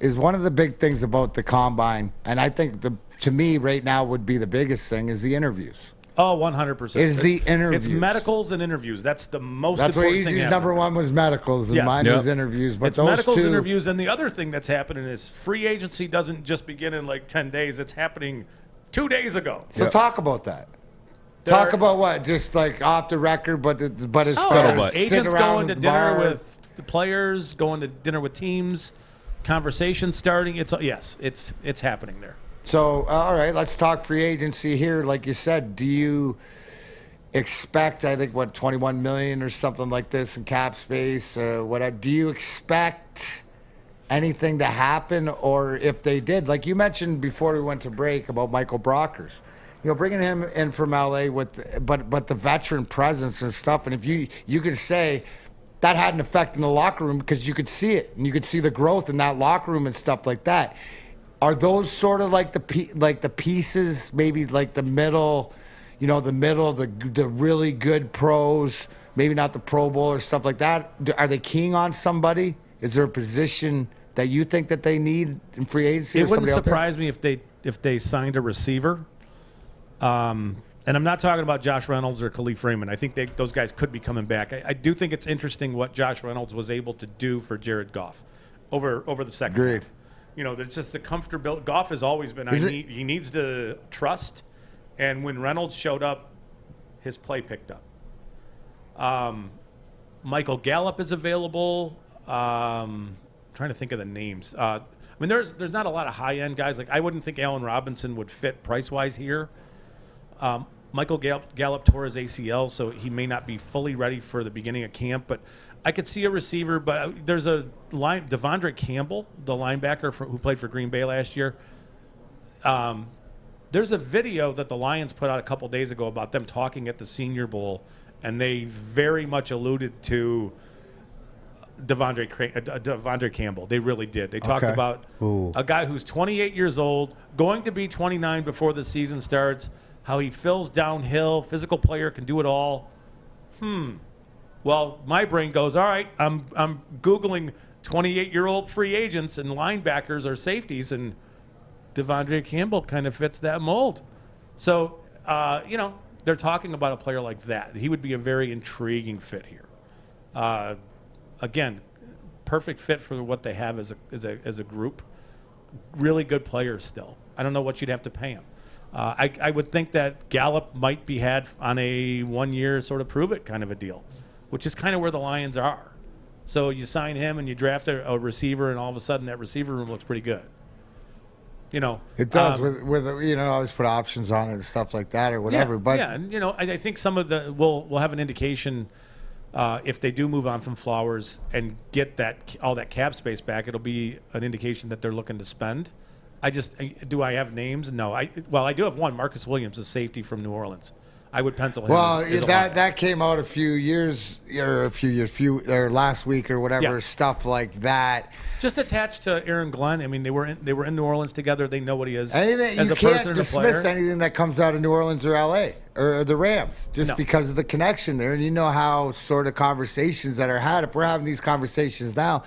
is one of the big things about the combine, and I think to me right now would be the biggest thing, is the interviews. Oh, 100%. Is the interviews. It's medicals and interviews. That's the most important thing. That's why Easy's number one was medicals, and mine was interviews. But it's those medicals, two... interviews, and the other thing that's happening is free agency doesn't just begin in like 10 days. It's happening 2 days ago. So talk about that. Talk about what? Just like off the record, but as far as agents sitting around going to the dinner bar. with the players, going to dinner with teams, conversation starting. It's happening there. So, all right, let's talk free agency here. Like you said, do you expect, I think, what, $21 million or something like this in cap space? Do you expect anything to happen? Or if they did, like you mentioned before we went to break about Michael Brockers, bringing him in from LA but the veteran presence and stuff. And if you could say that had an effect in the locker room because you could see it and you could see the growth in that locker room and stuff like that. Are those sort of like the pieces, maybe like the middle, the really good pros, maybe not the Pro Bowl or stuff like that? Are they keying on somebody? Is there a position that you think that they need in free agency? It wouldn't surprise me if they signed a receiver. And I'm not talking about Josh Reynolds or Khalif Raymond. I think those guys could be coming back. I do think it's interesting what Josh Reynolds was able to do for Jared Goff over the second Agreed. half. There's just the comfortability. Goff has always been. He needs to trust, and when Reynolds showed up, his play picked up. Michael Gallup is available. Trying to think of the names. There's not a lot of high end guys. Like I wouldn't think Allen Robinson would fit price wise here. Michael Gallup tore his ACL, so he may not be fully ready for the beginning of camp. But I could see a receiver. But there's Devondre Campbell, the linebacker who played for Green Bay last year. There's a video that the Lions put out a couple days ago about them talking at the Senior Bowl, and they very much alluded to Devondre Campbell. They really did. They talked about a guy who's 28 years old, going to be 29 before the season starts, how he fills downhill, physical player, can do it all. Well, my brain goes, all right, I'm Googling 28-year-old free agents and linebackers or safeties, and Devondre Campbell kind of fits that mold. So, they're talking about a player like that. He would be a very intriguing fit here. Again, perfect fit for what they have as a group. Really good players still. I don't know what you'd have to pay him. I would think that Gallup might be had on a 1-year sort of prove it kind of a deal, which is kind of where the Lions are. So you sign him and you draft a receiver, and all of a sudden that receiver room looks pretty good. It does with always put options on it and stuff like that or whatever. And I think some of we'll have an indication if they do move on from Flowers and get all that cap space back. It'll be an indication that they're looking to spend. Do I have names? No. I do have one. Marcus Williams, a safety from New Orleans. I would pencil him. Well, that came out last week or whatever, stuff like that. Just attached to Aaron Glenn. I mean, they were in New Orleans together. They know what he is. You can't dismiss anything that comes out of New Orleans or LA or the Rams just because of the connection there. And you know how sort of conversations that are had. If we're having these conversations now,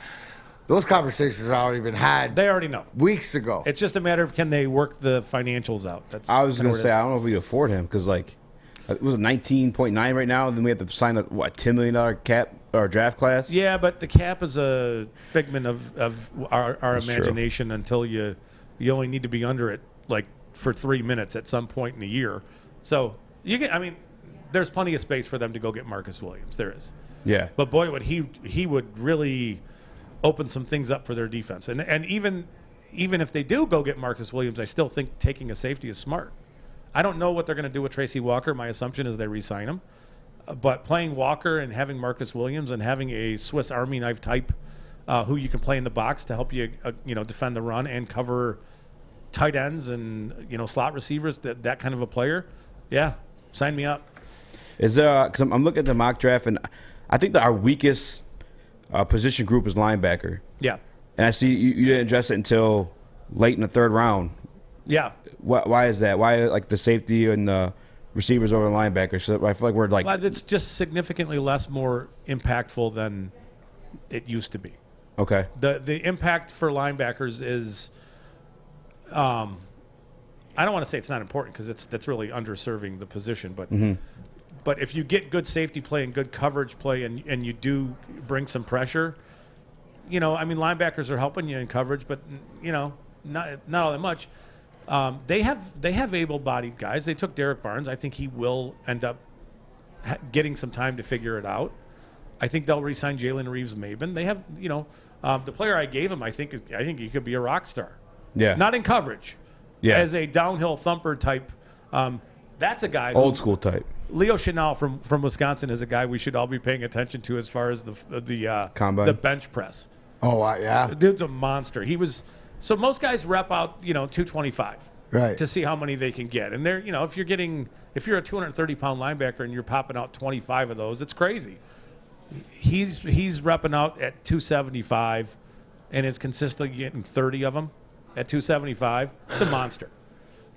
those conversations have already been had. They already know weeks ago. It's just a matter of can they work the financials out. I was going to say I don't know if we afford him because it was 19.9 right now. Then we have to sign a $10 million cap or draft class. Yeah, but the cap is a figment of our imagination true. Until you only need to be under it for 3 minutes at some point in the year. So there's plenty of space for them to go get Marcus Williams. There is. Yeah. But boy, he would really open some things up for their defense. And even if they do go get Marcus Williams, I still think taking a safety is smart. I don't know what they're going to do with Tracy Walker. My assumption is they re-sign him. But playing Walker and having Marcus Williams and having a Swiss Army knife type who you can play in the box to help you defend the run and cover tight ends and slot receivers, that kind of a player, yeah, sign me up. Is there? Because I'm looking at the mock draft, and I think that our weakest position group is linebacker. Yeah. And I see you didn't address it until late in the third round. Yeah. Why is that? Why the safety and the receivers over the linebackers? So I feel like we're Well, it's just significantly more impactful than it used to be. Okay. The impact for linebackers is, I don't want to say it's not important because that's really underserving the position, but. Mm-hmm. But if you get good safety play and good coverage play and you do bring some pressure, linebackers are helping you in coverage, but, not all that much. They have able-bodied guys. They took Derek Barnes. I think he will end up getting some time to figure it out. I think they'll re-sign Jalen Reeves-Maben. They have, the player I gave him. I think he could be a rock star. Yeah. Not in coverage. Yeah. As a downhill thumper type. That's a guy. Old school type. Leo Chenal from Wisconsin is a guy we should all be paying attention to as far as the Combine. the bench press. Oh, yeah. The dude's a monster. So most guys rep out 225. Right. To see how many they can get. And they're, if you're a 230-pound linebacker and you're popping out 25 of those, it's crazy. He's repping out at 275 and is consistently getting 30 of them at 275. It's a monster.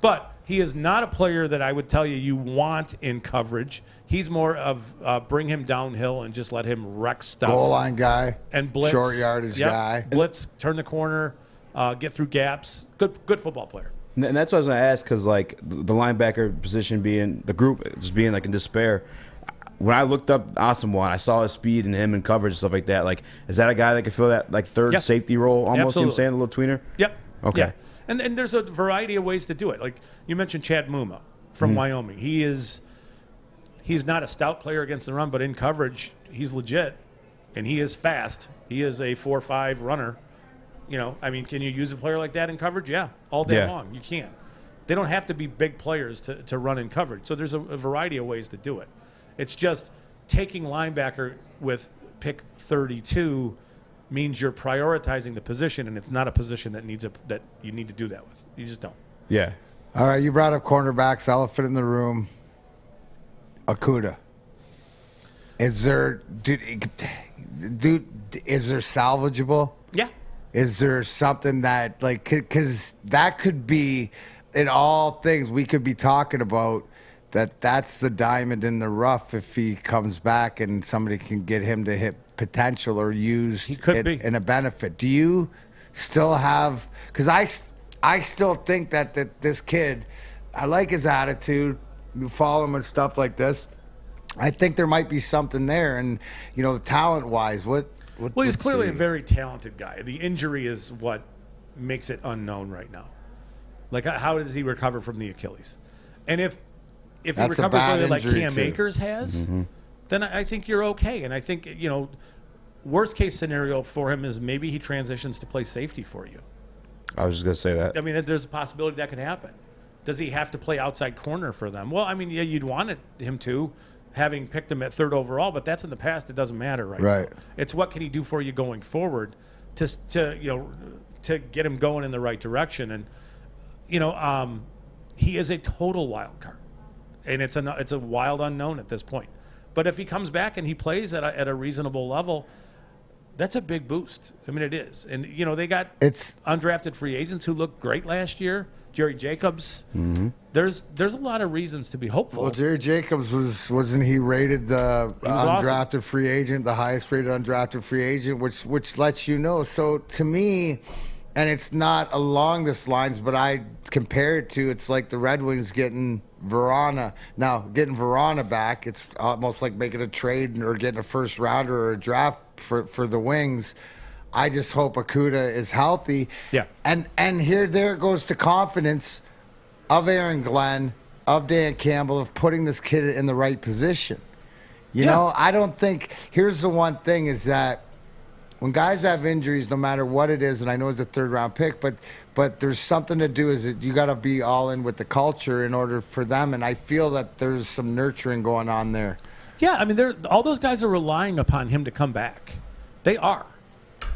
But he is not a player that I would tell you want in coverage. He's more of bring him downhill and just let him wreck stuff. Goal line guy. And blitz. Short yardage guy. Blitz, turn the corner, get through gaps. Good football player. And that's what I was going to ask, because like the linebacker position being the group just being like in despair. When I looked up Asamoah, I saw his speed and him in coverage and stuff like that. Like, is that a guy that could fill that like third safety role almost? You know what I'm saying, a little tweener. Yep. Okay. Yeah. And there's a variety of ways to do it. Like you mentioned, Chad Muma from Wyoming. He's not a stout player against the run, but in coverage, he's legit, and he is fast. He is a 4.5 runner. Can you use a player like that in coverage? Yeah, all day long. You can. They don't have to be big players to run in coverage. So there's a variety of ways to do it. It's just taking linebacker with pick 32 means you're prioritizing the position, and it's not a position that you need to do that with. You just don't. Yeah. All right, you brought up cornerbacks, elephant in the room. Okudah. Is there salvageable? Yeah. Is there something that, like, because that could be, in all things we could be talking about, that's the diamond in the rough if he comes back and somebody can get him to hit potential or use it in a benefit. Do you still have, because I still think that this kid, I like his attitude, you follow him and stuff like this. I think there might be something there, and the talent-wise, well, he's clearly a very talented guy. The injury is what makes it unknown right now. Like, how does he recover from the Achilles? And if he recovers from it like Cam Akers has, then I think you're okay. And I think, worst case scenario for him is maybe he transitions to play safety for you. I was just going to say that. I mean, there's a possibility that could happen. Does he have to play outside corner for them? Well, I mean, yeah, you'd want him to, having picked him at third overall, but that's in the past. It doesn't matter right now. It's what can he do for you going forward to get him going in the right direction. And, he is a total wild card. And it's a wild unknown at this point. But if he comes back and he plays at a reasonable level, that's a big boost. I mean, it is. And, they got undrafted free agents who looked great last year. Jerry Jacobs. There's a lot of reasons to be hopeful. Well, Jerry Jacobs wasn't he rated the undrafted awesome. Free agent, the highest rated undrafted free agent, which lets you know. So to me, and it's not along this lines, but I compare it to, it's like the Red Wings getting Verona. Now, getting Verona back, it's almost like making a trade or getting a first rounder or a draft for the Wings. I just hope Okudah is healthy. Yeah. And there it goes to confidence of Aaron Glenn, of Dan Campbell, of putting this kid in the right position. You know, I don't think, here's the one thing is that when guys have injuries, no matter what it is, and I know it's a third-round pick, but there's something to do is that you got to be all in with the culture in order for them, and I feel that there's some nurturing going on there. Yeah, I mean, all those guys are relying upon him to come back. They are.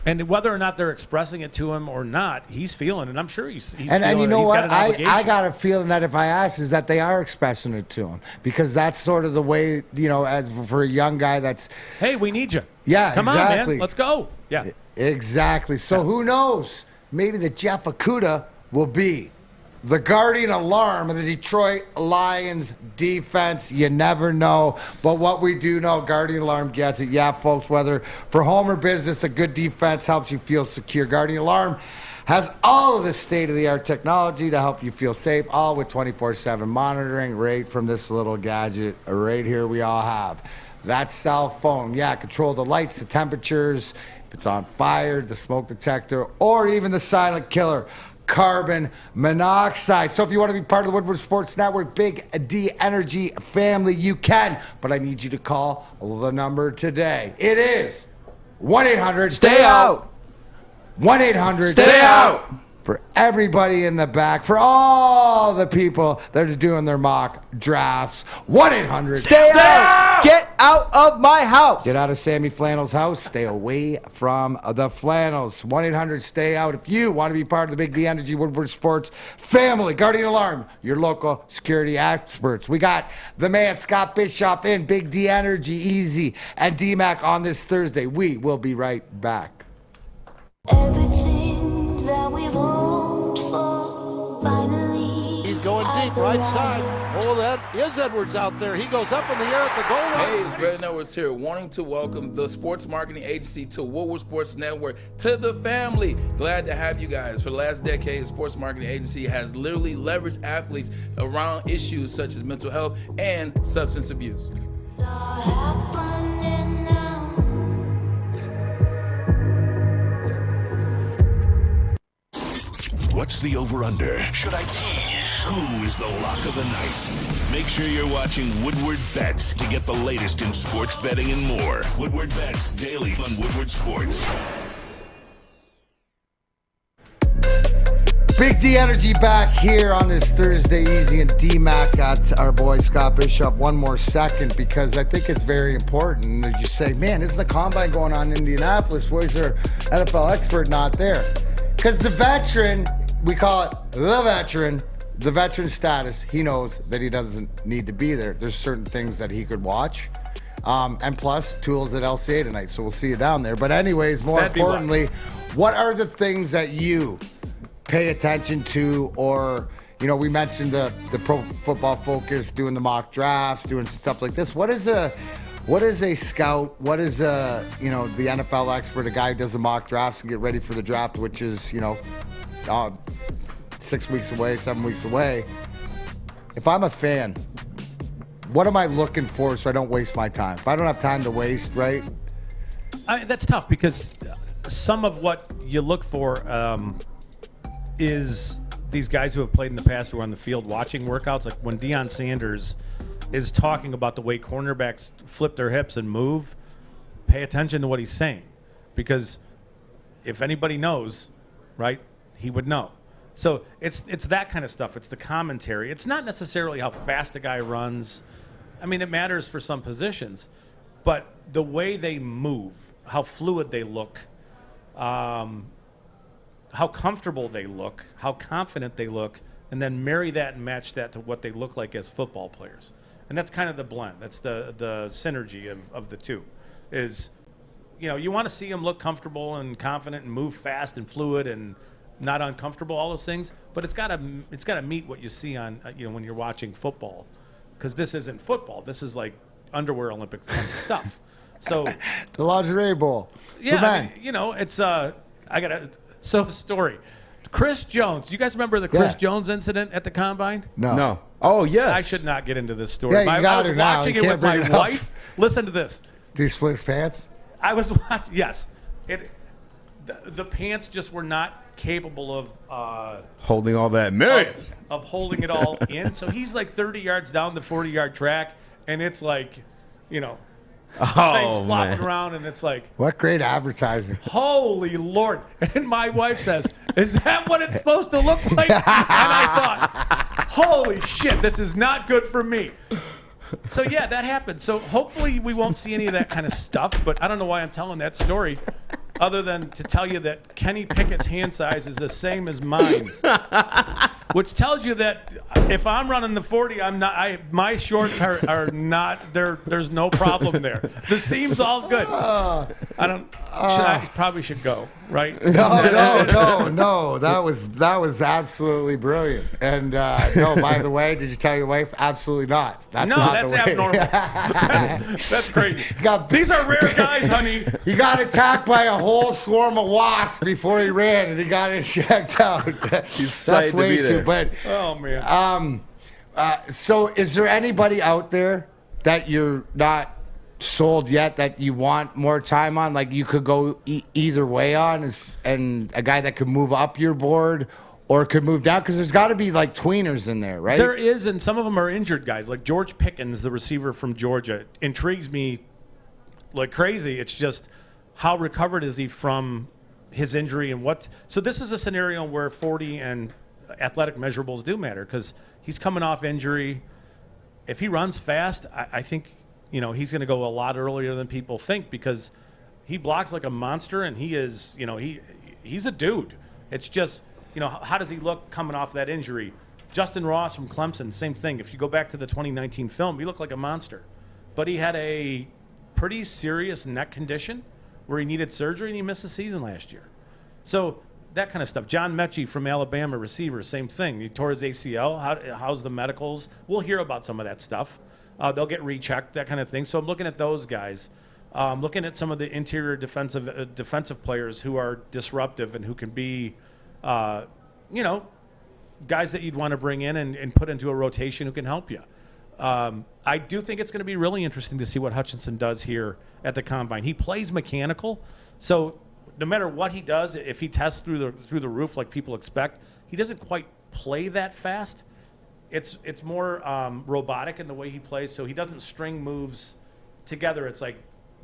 And whether or not they're expressing it to him or not, he's feeling it. And I'm sure he's feeling it. And you know what? I got a feeling that if I ask, is that they are expressing it to him. Because that's sort of the way, as for a young guy that's... Hey, we need you. Yeah, Come exactly. on, man. Let's go. Yeah. Exactly. So who knows? Maybe the Jeff Okudah will be the guardian alarm of the Detroit Lions defense. You never know. But what we do know, guardian alarm gets it. Yeah, folks, whether for home or business, a good defense helps you feel secure. Guardian alarm has all of the state-of-the-art technology to help you feel safe, all with 24/7 monitoring right from this little gadget right here we all have. That cell phone, control the lights, the temperatures, if it's on fire, the smoke detector, or even the silent killer. carbon monoxide. So if you want to be part of the Woodward Sports Network Big D Energy family, you can. But I need you to call the number today. It is 1-800 Stay out. 1-800 Stay out. For everybody in the back, for all the people that are doing their mock drafts. 1-800 Stay out. Get out of my house. Get out of Sammy Flannel's house. Stay away from the Flannels. 1-800 Stay out. If you want to be part of the Big D Energy Woodward Sports family, Guardian Alarm, your local security experts. We got the man Scott Bischoff in Big D Energy, Easy, and D-Mac on this Thursday. We will be right back. Everything that we've hoped for, finally. He's going deep, right side. Oh, that is Edwards out there. He goes up in the air at the goal line. Hey, it's Brandon Edwards here, wanting to welcome the sports marketing agency to Woodward Sports Network, to the family. Glad to have you guys. For the last decade, the sports marketing agency has literally leveraged athletes around issues such as mental health and substance abuse. What's the over-under? Should I tease? Who is the lock of the night? Make sure you're watching Woodward Bets to get the latest in sports betting and more. Woodward Bets daily on Woodward Sports. Big D Energy back here on this Thursday. Easy and D-Mac got our boy Scott Bischoff one more second because I think it's very important that you say, man, isn't the combine going on in Indianapolis? Why is their NFL expert not there? Because the veteran, we call it the veteran status, he knows that he doesn't need to be there. There's certain things that he could watch. And plus, tools at LCA tonight, so we'll see you down there. But anyways, more importantly, what are the things that you pay attention to? Or, you know, we mentioned the Pro Football Focus, doing the mock drafts, doing stuff like this. What is a scout? What is the NFL expert, a guy who does the mock drafts and get ready for the draft, which is, 6 weeks away, 7 weeks away. If I'm a fan, what am I looking for so I don't waste my time? If I don't have time to waste, right? That's tough because some of what you look for is these guys who have played in the past who are on the field watching workouts. Like when Deion Sanders is talking about the way cornerbacks flip their hips and move, pay attention to what he's saying. Because if anybody knows, right, he would know. So it's that kind of stuff. It's the commentary. It's not necessarily how fast a guy runs. I mean, it matters for some positions. But the way they move, how fluid they look, how comfortable they look, how confident they look, and then marry that and match that to what they look like as football players. And that's kind of the blend. That's the synergy of the two. Is, you want to see them look comfortable and confident and move fast and fluid and not uncomfortable, all those things. But it's got to meet what you see on when you're watching football, because this isn't football. This is like underwear Olympics kind of stuff. So the lingerie bowl. Yeah, it's story. Chris Jones. You guys remember the Chris Jones incident at the Combine? No. Oh, yes. I should not get into this story. Yeah, you got I was it now. watching You it can't with my bring it up. wife. Listen to this. Do you split his pants? I was watching. Yes. The pants just were not capable of holding all that milk. Of holding it all in. So he's like 30 yards down the 40-yard track, and it's like, things flopping around, and it's like, what great advertising. Holy Lord. And my wife says, is that what it's supposed to look like? And I thought, holy shit, this is not good for me. So, yeah, that happened. So hopefully we won't see any of that kind of stuff, but I don't know why I'm telling that story other than to tell you that Kenny Pickett's hand size is the same as mine, which tells you that if I'm running the 40, I'm not. My shorts are not there. There's no problem there. The seam's all good. I probably should go, right? No. That was absolutely brilliant. And no, by the way, did you tell your wife? Absolutely not. That's abnormal. That's crazy. These are rare guys, honey. He got attacked by a whole swarm of wasps before he ran, and he got it checked out. That's way too. But oh man. So is there anybody out there that you're not sold yet that you want more time on? Like you could go either way on, and a guy that could move up your board, or could move down? Because there's got to be like tweeners in there, right? There is, and some of them are injured guys. Like George Pickens, the receiver from Georgia, intrigues me like crazy. It's just how recovered is he from his injury and what? So this is a scenario where 40 and athletic measurables do matter because he's coming off injury. If he runs fast, I think he's going to go a lot earlier than people think because he blocks like a monster and he is he's a dude. It's just how does he look coming off that injury? Justin Ross from Clemson, same thing. If you go back to the 2019 film, he looked like a monster, but he had a pretty serious neck condition where he needed surgery and he missed the season last year. So that kind of stuff. John Mechie from Alabama, receiver, same thing. He tore his ACL. How's the medicals? We'll hear about some of that stuff. They'll get rechecked, that kind of thing. So I'm looking at those guys. Looking at some of the interior defensive players who are disruptive and who can be, guys that you'd want to bring in and put into a rotation who can help you. I do think it's going to be really interesting to see what Hutchinson does here at the Combine. He plays mechanical, so no matter what he does, if he tests through the roof like people expect, he doesn't quite play that fast. It's more robotic in the way he plays, so he doesn't string moves together. It's like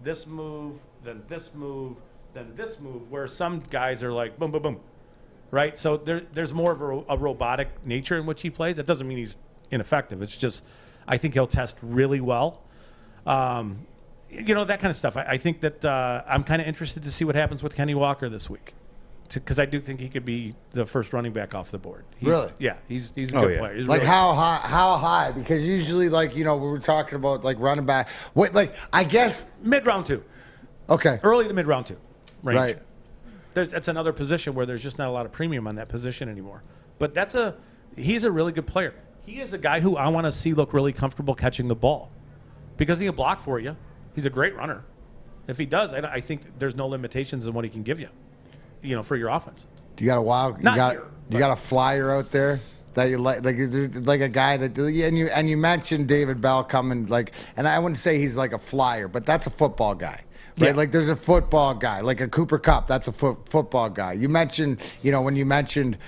this move, then this move, then this move, where some guys are like boom, boom, boom, right? So there's more of a robotic nature in which he plays. That doesn't mean he's ineffective. It's just I think he'll test really well. That kind of stuff. I think that I'm kind of interested to see what happens with Kenny Walker this week, because I do think he could be the first running back off the board. Really? Yeah, he's a good player. He's like really how high? How high? Because usually, we were talking about like running back. I guess mid round 2. Okay. Early to mid round 2 range. Right. That's another position where there's just not a lot of premium on that position anymore. But he's a really good player. He is a guy who I want to see look really comfortable catching the ball because he can block for you. He's a great runner. If he does, I think there's no limitations in what he can give you, for your offense. Do you got a wild? You got a flyer out there that you like a guy that and you mentioned David Bell coming and I wouldn't say he's like a flyer, but that's a football guy. Right? Yeah. Like there's a football guy, like a Cooper Kupp, that's a football guy. You mentioned, when you mentioned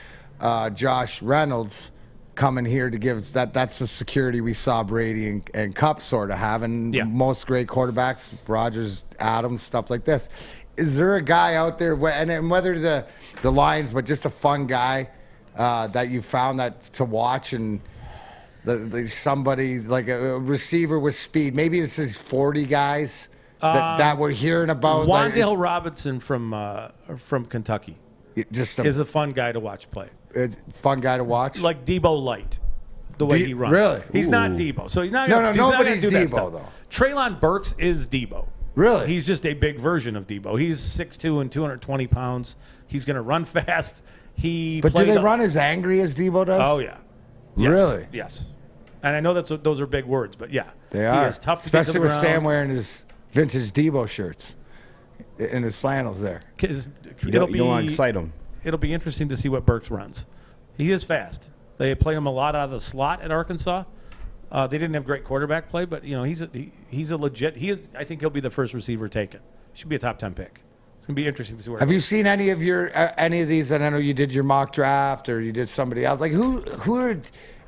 Josh Reynolds coming here to give that's the security we saw Brady and Kupp sort of have, and most great quarterbacks, Rodgers, Adams, stuff like this. Is there a guy out there, and whether the Lions, but just a fun guy that you found that to watch, and somebody like a receiver with speed? Maybe this is 40 guys that we're hearing about. Wan'Dale Robinson from Kentucky is a fun guy to watch play. It's a fun guy to watch. Like Debo Light, the way he runs. Really? He's not Debo. So he's not. Nobody's Debo though. Treylon Burks is Debo. Really? He's just a big version of Debo. He's 6'2" and 220 pounds. He's going to run fast. But do they run as angry as Debo does? Oh yeah. Yes. Really? Yes. And I know those are big words, but yeah, they are. He is tough, especially with around. Sam wearing his vintage Debo shirts and his flannels there. You don't want to excite him. It'll be interesting to see what Burks runs. He is fast. They played him a lot out of the slot at Arkansas. They didn't have great quarterback play, but he's a legit. I think he'll be the first receiver taken. Should be a top 10 pick. It's gonna be interesting to see where. Have you seen any of these? And I know you did your mock draft or you did somebody else. Like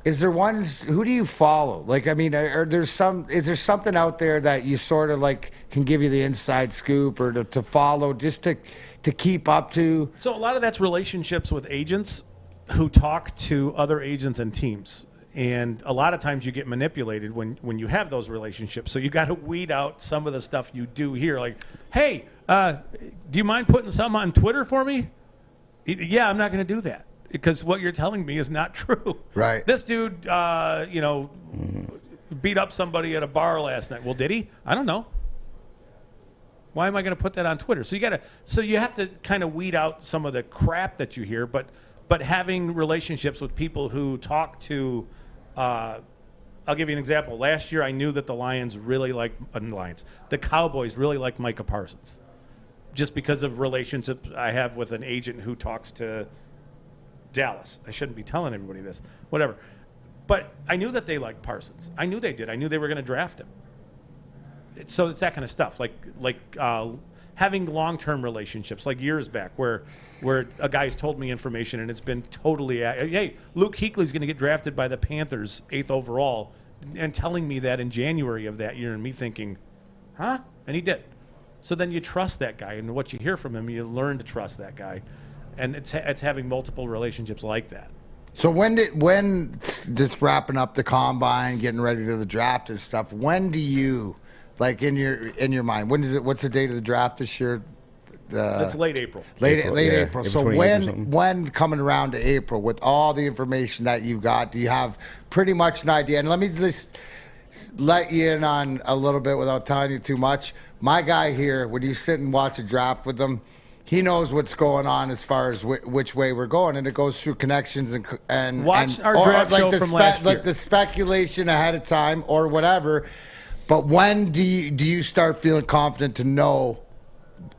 is there ones? Who do you follow? Like, I mean, is there something out there that you sort of like can give you the inside scoop or to follow just to keep up to? So a lot of that's relationships with agents who talk to other agents and teams. And a lot of times you get manipulated when you have those relationships. So you got to weed out some of the stuff you do here. Like, hey, do you mind putting something on Twitter for me? Yeah, I'm not going to do that because what you're telling me is not true. Right. This dude, beat up somebody at a bar last night. Well, did he? I don't know. Why am I going to put that on Twitter? So you have to kind of weed out some of the crap that you hear, but having relationships with people who talk to, I'll give you an example. Last year, I knew that the Cowboys really like Micah Parsons, just because of relationships I have with an agent who talks to Dallas. I shouldn't be telling everybody this, whatever. But I knew that they liked Parsons. I knew they did. I knew they were going to draft him. So it's that kind of stuff, like having long-term relationships, like years back, where a guy's told me information and it's been totally, hey, Luke Kuechly's going to get drafted by the Panthers 8th overall, and telling me that in January of that year, and me thinking, huh? And he did. So then you trust that guy, and what you hear from him, you learn to trust that guy, and it's having multiple relationships like that. So when just wrapping up the combine, getting ready to the draft and stuff, when do you, like in your mind, what's the date of the draft this year? It's late April. Late April. So when coming around to April, with all the information that you've got, do you have pretty much an idea? And let me just let you in on a little bit without telling you too much. My guy here, when you sit and watch a draft with him, he knows what's going on as far as which way we're going, and it goes through connections and watch our draft show from last year. Like the speculation ahead of time or whatever. But when do you start feeling confident to know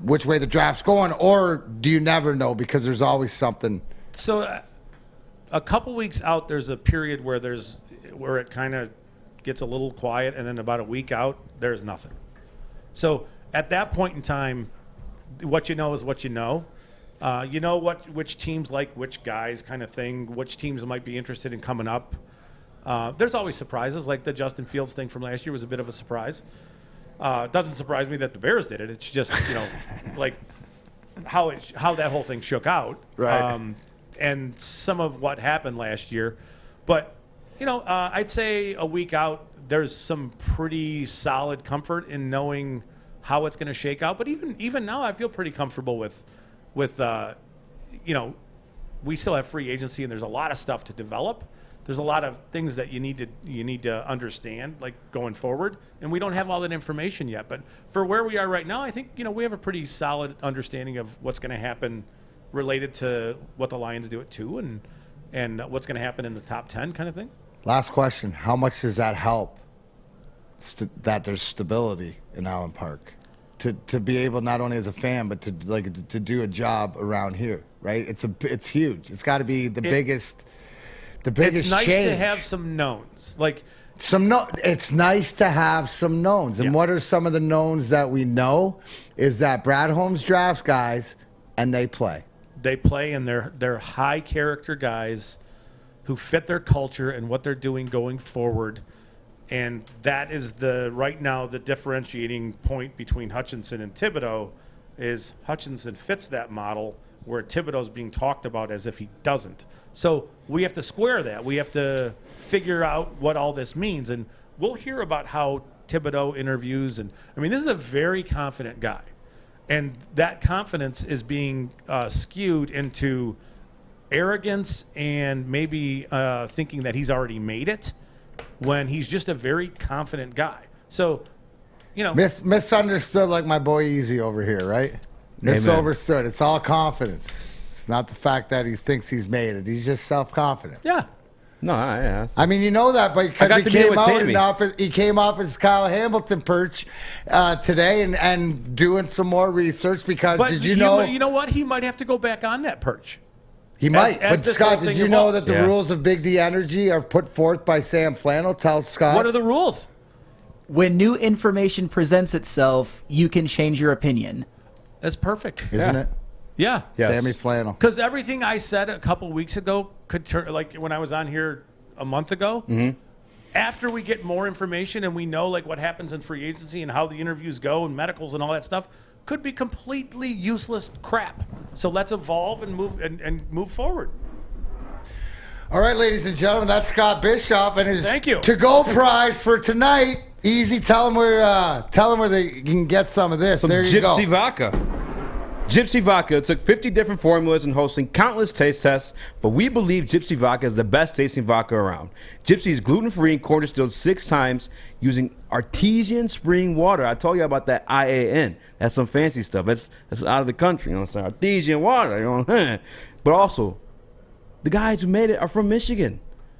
which way the draft's going, or do you never know because there's always something? So a couple weeks out, there's a period where it kind of gets a little quiet, and then about a week out, there's nothing. So at that point in time, what you know is what you know. You know which teams like which guys, kind of thing, which teams might be interested in coming up. There's always surprises, like the Justin Fields thing from last year was a bit of a surprise. It doesn't surprise me that the Bears did it. It's just, like how that whole thing shook out. Right. And some of what happened last year. But, I'd say a week out, there's some pretty solid comfort in knowing how it's going to shake out. But even now, I feel pretty comfortable with we still have free agency, and there's a lot of stuff to develop. There's a lot of things that you need to understand, like going forward, and we don't have all that information yet. But for where we are right now, I think we have a pretty solid understanding of what's going to happen related to what the Lions do at 2 and what's going to happen in the top 10 kind of thing. Last question: how much does that help? That there's stability in Allen Park, to be able not only as a fan but to do a job around here, right? It's huge. It's got to be the biggest. The biggest it's nice change. To have some knowns. It's nice to have some knowns. And what are some of the knowns that we know? Is that Brad Holmes drafts guys and they play. They play, and they're high character guys who fit their culture and what they're doing going forward. And that is right now the differentiating point between Hutchinson and Thibodeau is Hutchinson fits that model where Thibodeau's being talked about as if he doesn't. So we have to square that. We have to figure out what all this means. And we'll hear about how Thibodeau interviews. And this is a very confident guy. And that confidence is being skewed into arrogance and maybe thinking that he's already made it when he's just a very confident guy. So, misunderstood, like my boy Easy over here, right? Misunderstood. It's all confidence. It's not the fact that he thinks he's made it. He's just self-confident. Yeah. No, yeah. That because he came off his Kyle Hamilton perch today and doing some more research because you know what? He might have to go back on that perch. He might. But Scott, did you know that the rules of Big D Energy are put forth by Sam Flannel? Tell Scott. What are the rules? When new information presents itself, you can change your opinion. That's perfect. Isn't it? Yeah. Yes. Sammy Flannel. Because everything I said a couple weeks ago could turn, like when I was on here a month ago, after we get more information and we know what happens in free agency and how the interviews go and medicals and all that stuff, could be completely useless crap. So let's evolve and move forward. All right, ladies and gentlemen, that's Scott Bischoff and his Thank you. to-go prize for tonight. Easy, tell them where they can get some of this. There you go. Gypsy vodka. Gypsy Vodka took 50 different formulas and hosting countless taste tests, but we believe Gypsy Vodka is the best tasting vodka around. Gypsy is gluten-free and corn distilled 6 times using artesian spring water. I told you about that IAN. That's some fancy stuff. That's out of the country. It's artesian water. But also, the guys who made it are from Michigan.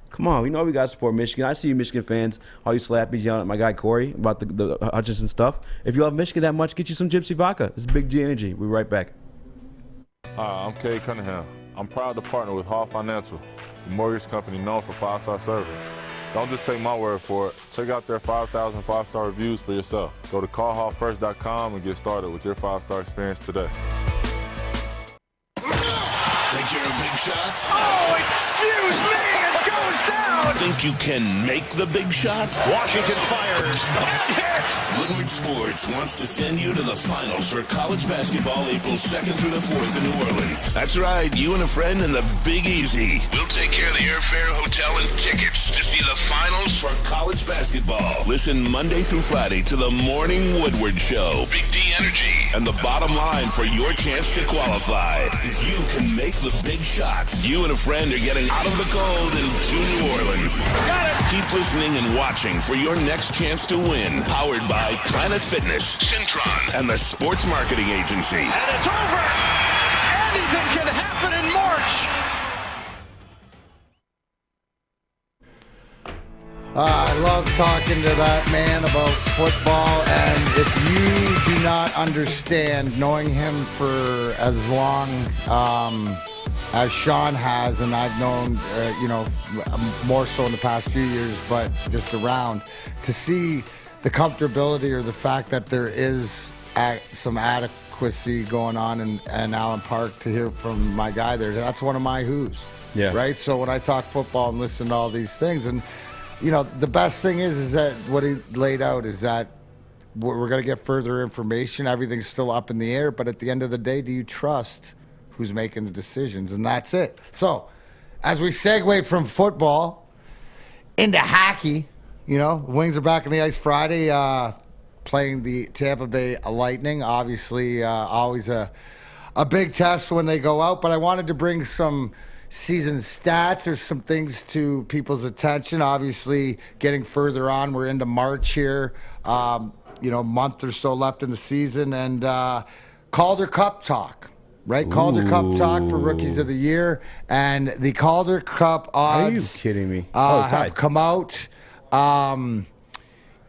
Come on, we know we got to support Michigan. I see you Michigan fans, all you slappies yelling at my guy Corey about the Hutchinson stuff. If you love Michigan that much, get you some Gypsy Vodka. It's Big G Energy. We'll be right back. Hi, I'm Kay Cunningham. I'm proud to partner with Hall Financial, the mortgage company known for 5-star service. Don't just take my word for it. Check out their 5,000 5-star reviews for yourself. Go to callhallfirst.com and get started with your 5-star experience today. Think you're a big shot? Oh, excuse me, it goes down! Think you can make the big shot? Washington fires and hits! Woodward Sports wants to send you to the finals for college basketball April 2nd through the 4th in New Orleans. That's right, you and a friend in the Big Easy. We'll take care of the airfare, hotel, and tickets to see the finals for college basketball. Listen Monday through Friday to the Morning Woodward Show. Big D Energy. And the bottom line for your chance to qualify. If you can make the big shot, you and a friend are getting out of the cold and to New Orleans. Got it! Keep listening and watching for your next chance to win. Powered by Planet Fitness, Syntron, and the Sports Marketing Agency. And it's over! Anything can happen in March! I love talking to that man about football, and if you do not understand, knowing him for as long as Sean has, and I've known, more so in the past few years, but just around, to see the comfortability or the fact that there is some adequacy going on in Allen Park, to hear from my guy there, that's one of my who's. Yeah. Right? So when I talk football and listen to all these things, and the best thing is that what he laid out is that we're going to get further information. Everything's still up in the air, but at the end of the day, do you trust who's making the decisions? And that's it. So as we segue from football into hockey, Wings are back on the ice Friday, playing the Tampa Bay Lightning. Obviously, always a big test when they go out, but I wanted to bring some season stats or some things to people's attention. Obviously, getting further on, we're into March here. Month or so left in the season, and Calder Cup talk, right? Ooh. Calder Cup talk for Rookies of the Year, and the Calder Cup odds. Are you kidding me? Have come out.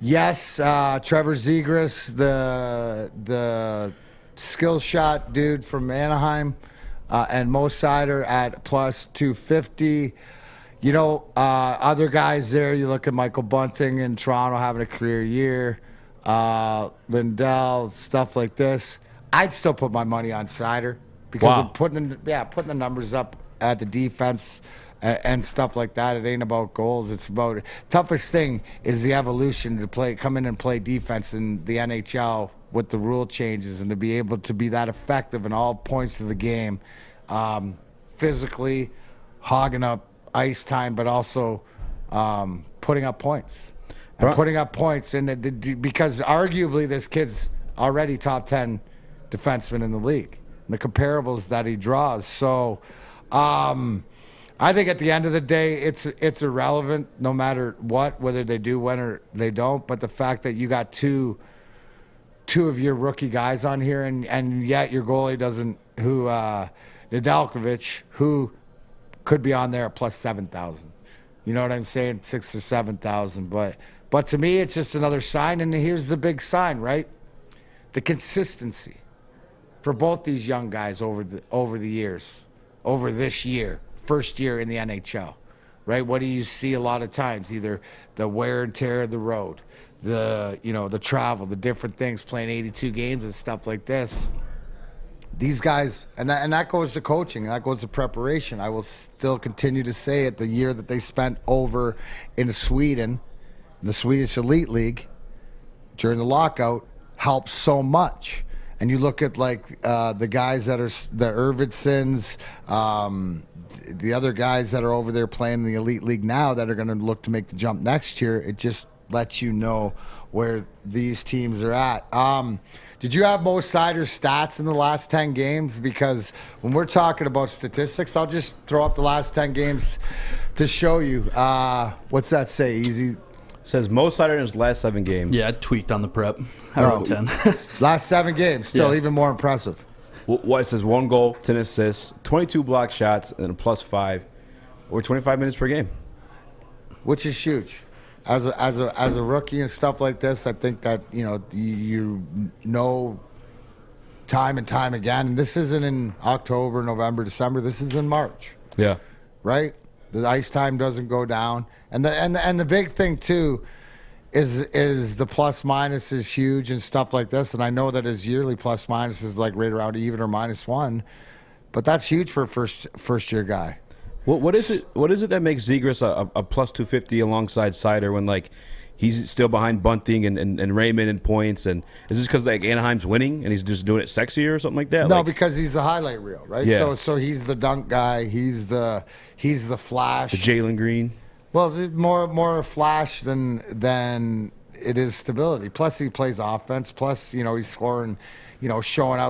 Yes, Trevor Zegras, the skill shot dude from Anaheim. And Mo Sider at plus 250. Other guys there, you look at Michael Bunting in Toronto having a career year. Lindell, stuff like this. I'd still put my money on Sider because of putting the numbers up at the defense and stuff like that. It ain't about goals. It's about toughest thing is the evolution to come in and play defense in the NHL with the rule changes, and to be able to be that effective in all points of the game, physically hogging up ice time, but also putting up points. And putting up points, because arguably this kid's already top 10 defenseman in the league, and the comparables that he draws. So I think at the end of the day, it's irrelevant no matter what, whether they do win or they don't, but the fact that you got two of your rookie guys on here, and yet your goalie doesn't, Nedeljkovic, who could be on there at plus 7,000. You know what I'm saying? 6,000 or 7,000. But to me, it's just another sign, and here's the big sign, right? The consistency for both these young guys over the years, over this year, first year in the NHL, right? What do you see a lot of times? Either the wear and tear of the road, the travel, the different things, playing 82 games and stuff like this. These guys, and that goes to coaching, that goes to preparation. I will still continue to say it, the year that they spent over in Sweden, the Swedish Elite League, during the lockout, helped so much. And you look at the guys that are the Arvidssons, the other guys that are over there playing in the Elite League now that are going to look to make the jump next year. It just lets you know where these teams are at. Did you have Mo Sider's stats in the last 10 games? Because when we're talking about statistics, I'll just throw up the last 10 games to show you. What's that say, Easy? It says Mo Sider in his last 7 games. Yeah, I tweaked on the prep. I wrote 10. Last 7 games, still even more impressive. Well, it says 1 goal, 10 assists, 22 block shots, and a plus 5, or 25 minutes per game. Which is huge. As a rookie and stuff like this, I think that you know time and time again. And this isn't in October, November, December. This is in March. Yeah. Right. The ice time doesn't go down. And the big thing, too, is the plus minus is huge and stuff like this. And I know that his yearly plus minus is like right around even or -1. But that's huge for a first-year guy. What is it that makes Zegras a plus 250 alongside Sider when like he's still behind Bunting and Raymond in points? And is this because like Anaheim's winning and he's just doing it sexier or something like that? No, like, because he's the highlight reel, right? Yeah. So he's the dunk guy. He's the flash. The Jalen Green. Well, more flash than it is stability. Plus he plays offense. Plus he's scoring.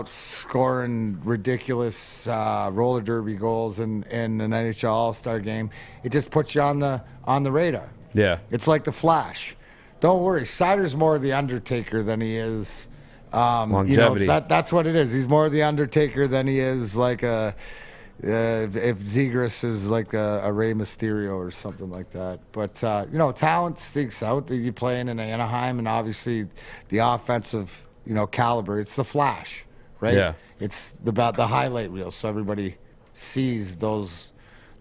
Scoring ridiculous roller derby goals in an NHL All-Star game. It just puts you on the radar. Yeah. It's like the Flash. Don't worry. Sider's more the Undertaker than he is longevity. That's what it is. He's more the Undertaker than he is like if Zegras is like a Rey Mysterio or something like that. But talent sticks out. You're playing in Anaheim, and obviously the offensive caliber. It's the Flash, right? Yeah. It's about the highlight reel, so everybody sees those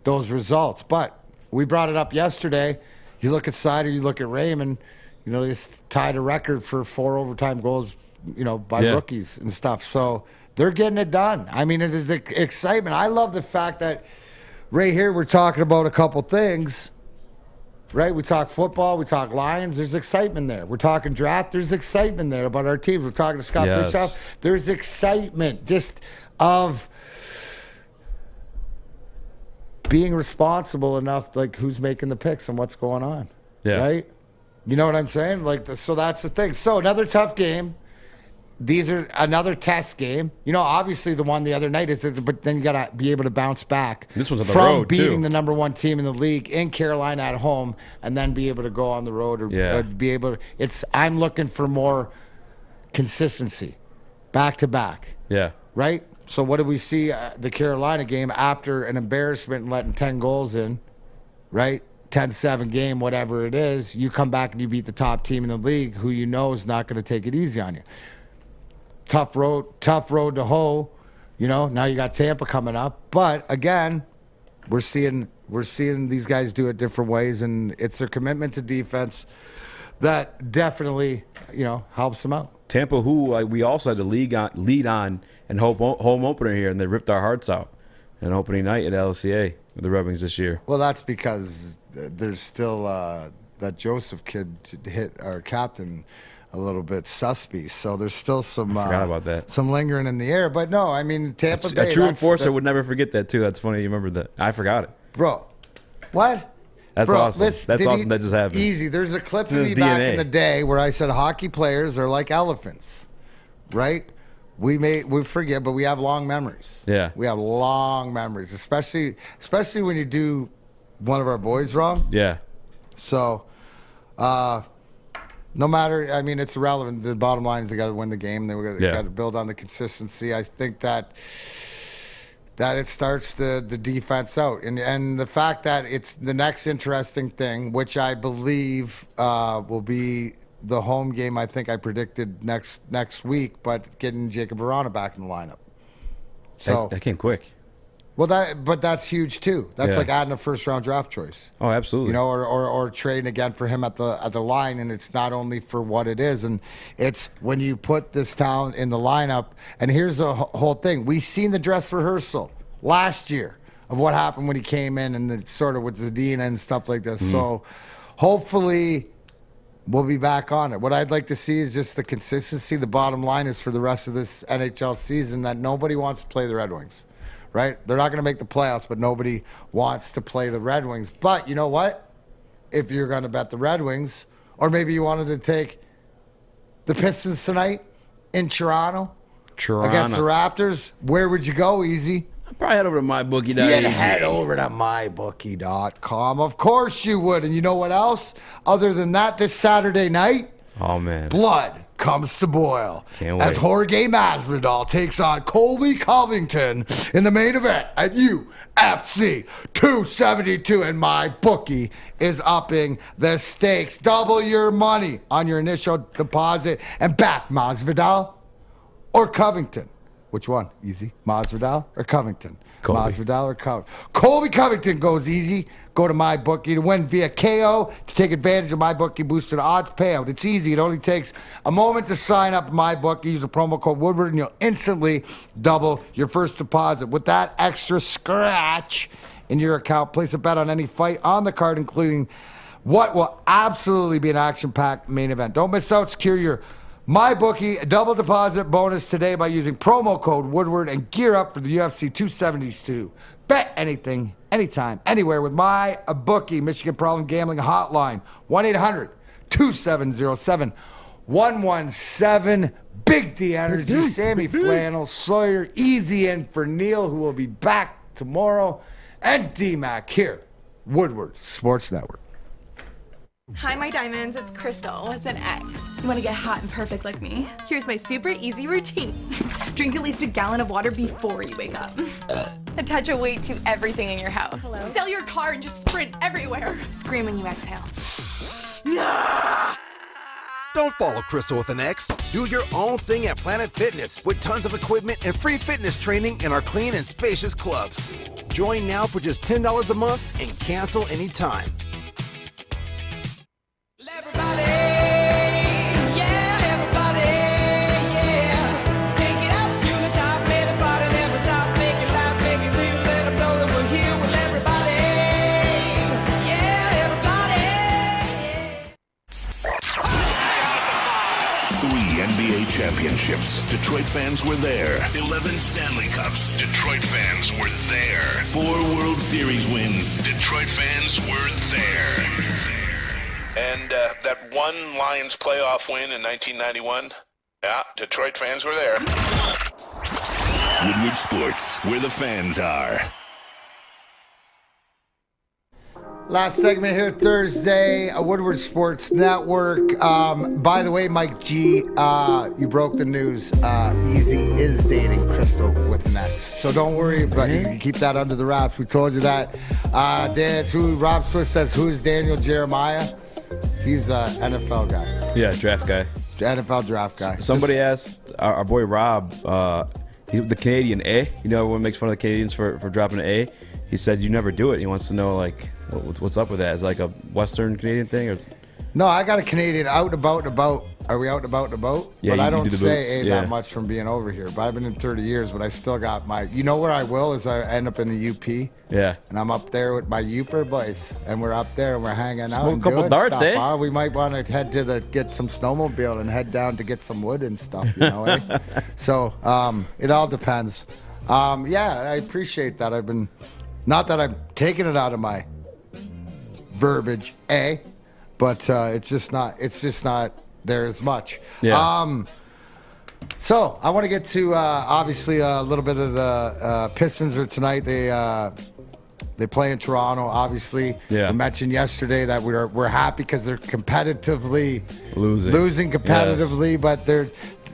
results. But we brought it up yesterday. You look at Sider, you look at Raymond. They just tied a record for 4 overtime goals, by rookies and stuff. So they're getting it done. I mean, it is excitement. I love the fact that right here we're talking about a couple things. Right, we talk football, we talk Lions, there's excitement there. We're talking draft, there's excitement there about our teams. We're talking to Scott Bischoff, there's excitement just of being responsible enough, like who's making the picks and what's going on. Yeah. Right? You know what I'm saying? So that's the thing. So another tough game. These are another test game. Obviously the one the other night is, but then you got to be able to bounce back. This one's on the from road, beating too. the number 1 team in the league in Carolina at home, and then be able to go on the road or be able to. I'm looking for more consistency, back to back. Yeah. Right. So what did we see the Carolina game after an embarrassment and letting 10 goals in? Right. 10-7 game, whatever it is. You come back and you beat the top team in the league, who is not going to take it easy on you. Tough road to hoe. Now you got Tampa coming up. But again, we're seeing these guys do it different ways, and it's their commitment to defense that definitely, helps them out. Tampa, who we also had to lead on and home opener here, and they ripped our hearts out on opening night at LCA with the Red Wings this year. Well, that's because there's still that Joseph kid to hit our captain a little bit suspect, so there's still some. I forgot about that. Some lingering in the air, but no, I mean Tampa Bay. A true enforcer would never forget that too. That's funny. You remember that? I forgot it, bro. What? That's awesome. That's awesome. That just happened. Easy. There's a clip of me back in the day where I said hockey players are like elephants, right? We forget, but we have long memories. Yeah, we have long memories, especially when you do one of our boys wrong. Yeah. So. No matter, I mean, it's irrelevant. The bottom line is they got to win the game. They got to build on the consistency. I think that it starts the defense out, and the fact that it's the next interesting thing, which I believe will be the home game. I think I predicted next week, but getting Jacob Verana back in the lineup. So that came quick. Well, that's huge too. That's like adding a first-round draft choice. Oh, absolutely. Or trading again for him at the line, and it's not only for what it is, and it's when you put this talent in the lineup. And here's the whole thing: we seen the dress rehearsal last year of what happened when he came in, and the sort of with Zadina and stuff like this. Mm-hmm. So hopefully we'll be back on it. What I'd like to see is just the consistency. The bottom line is for the rest of this NHL season that nobody wants to play the Red Wings. Right? They're not going to make the playoffs, but nobody wants to play the Red Wings. But you know what? If you're going to bet the Red Wings, or maybe you wanted to take the Pistons tonight in Toronto against the Raptors, where would you go, Easy? I'd probably head over to mybookie.ag. You'd head over to mybookie.com. Of course you would. And you know what else? Other than that, this Saturday night, oh man, blood comes to boil as Jorge Masvidal takes on Colby Covington in the main event at UFC 272, and my bookie is upping the stakes. Double your money on your initial deposit and back Masvidal or Covington. Which one? Easy. Masvidal or Covington? Masvidal count. Colby Covington goes easy. Go to MyBookie to win via KO. To take advantage of MyBookie boosted odds payout. It's easy. It only takes a moment to sign up MyBookie. Use the promo code Woodward and you'll instantly double your first deposit. With that extra scratch in your account, place a bet on any fight on the card, including what will absolutely be an action-packed main event. Don't miss out. Secure your MyBookie double deposit bonus today by using promo code Woodward and gear up for the UFC 272. Bet anything, anytime, anywhere with MyBookie. Michigan Problem Gambling Hotline, 1-800-270-7117. Big D Energy, Sammy Flannel, Sawyer, easy in for Neil, who will be back tomorrow, and D-Mac here, Woodward Sports Network. Hi, my diamonds. It's Crystal with an X. You want to get hot and perfect like me? Here's my super easy routine. Drink at least a gallon of water before you wake up. Attach a weight to everything in your house. Hello? Sell your car and just sprint everywhere. Scream when you exhale. Don't follow Crystal with an X. Do your own thing at Planet Fitness with tons of equipment and free fitness training in our clean and spacious clubs. Join now for just $10 a month and cancel anytime. NBA championships. Detroit fans were there. 11 Stanley Cups. Detroit fans were there. 4 World Series wins. Detroit fans were there. And that one Lions playoff win in 1991. Yeah, Detroit fans were there. Woodward Sports, where the fans are. Last segment here Thursday, Woodward Sports Network. By the way, Mike G, you broke the news. Easy is dating Crystal with an X. So don't worry, but you can keep that under the wraps. We told you that. That's who Rob Swift says, who is Daniel Jeremiah? He's an NFL guy. Yeah, draft guy. NFL draft guy. Somebody asked our boy Rob, the Canadian A. You know, everyone makes fun of the Canadians for dropping an A. He said you never do it. He wants to know, like, what's up with that? Is it like a Western Canadian thing? Or? No, I got a Canadian out and about and about. Are we out and about and about? Yeah, but I don't do the say boots. A that much from being over here. But I've been in 30 years, but I still got my... You know where I will is I end up in the UP. Yeah. And I'm up there with my Uper boys. And we're up there and we're hanging out Smoke and a couple doing darts, stuff. eh? We might want to head to get some snowmobile and head down to get some wood and stuff, you know, eh? So it all depends. Yeah, I appreciate that. I've been... Not that I'm taking it out of my verbiage, but it's just not there as much. Yeah. So I want to get to obviously a little bit of the Pistons are tonight. They play in Toronto. Obviously, Yeah. we mentioned yesterday that we're happy because they're competitively Losing competitively, but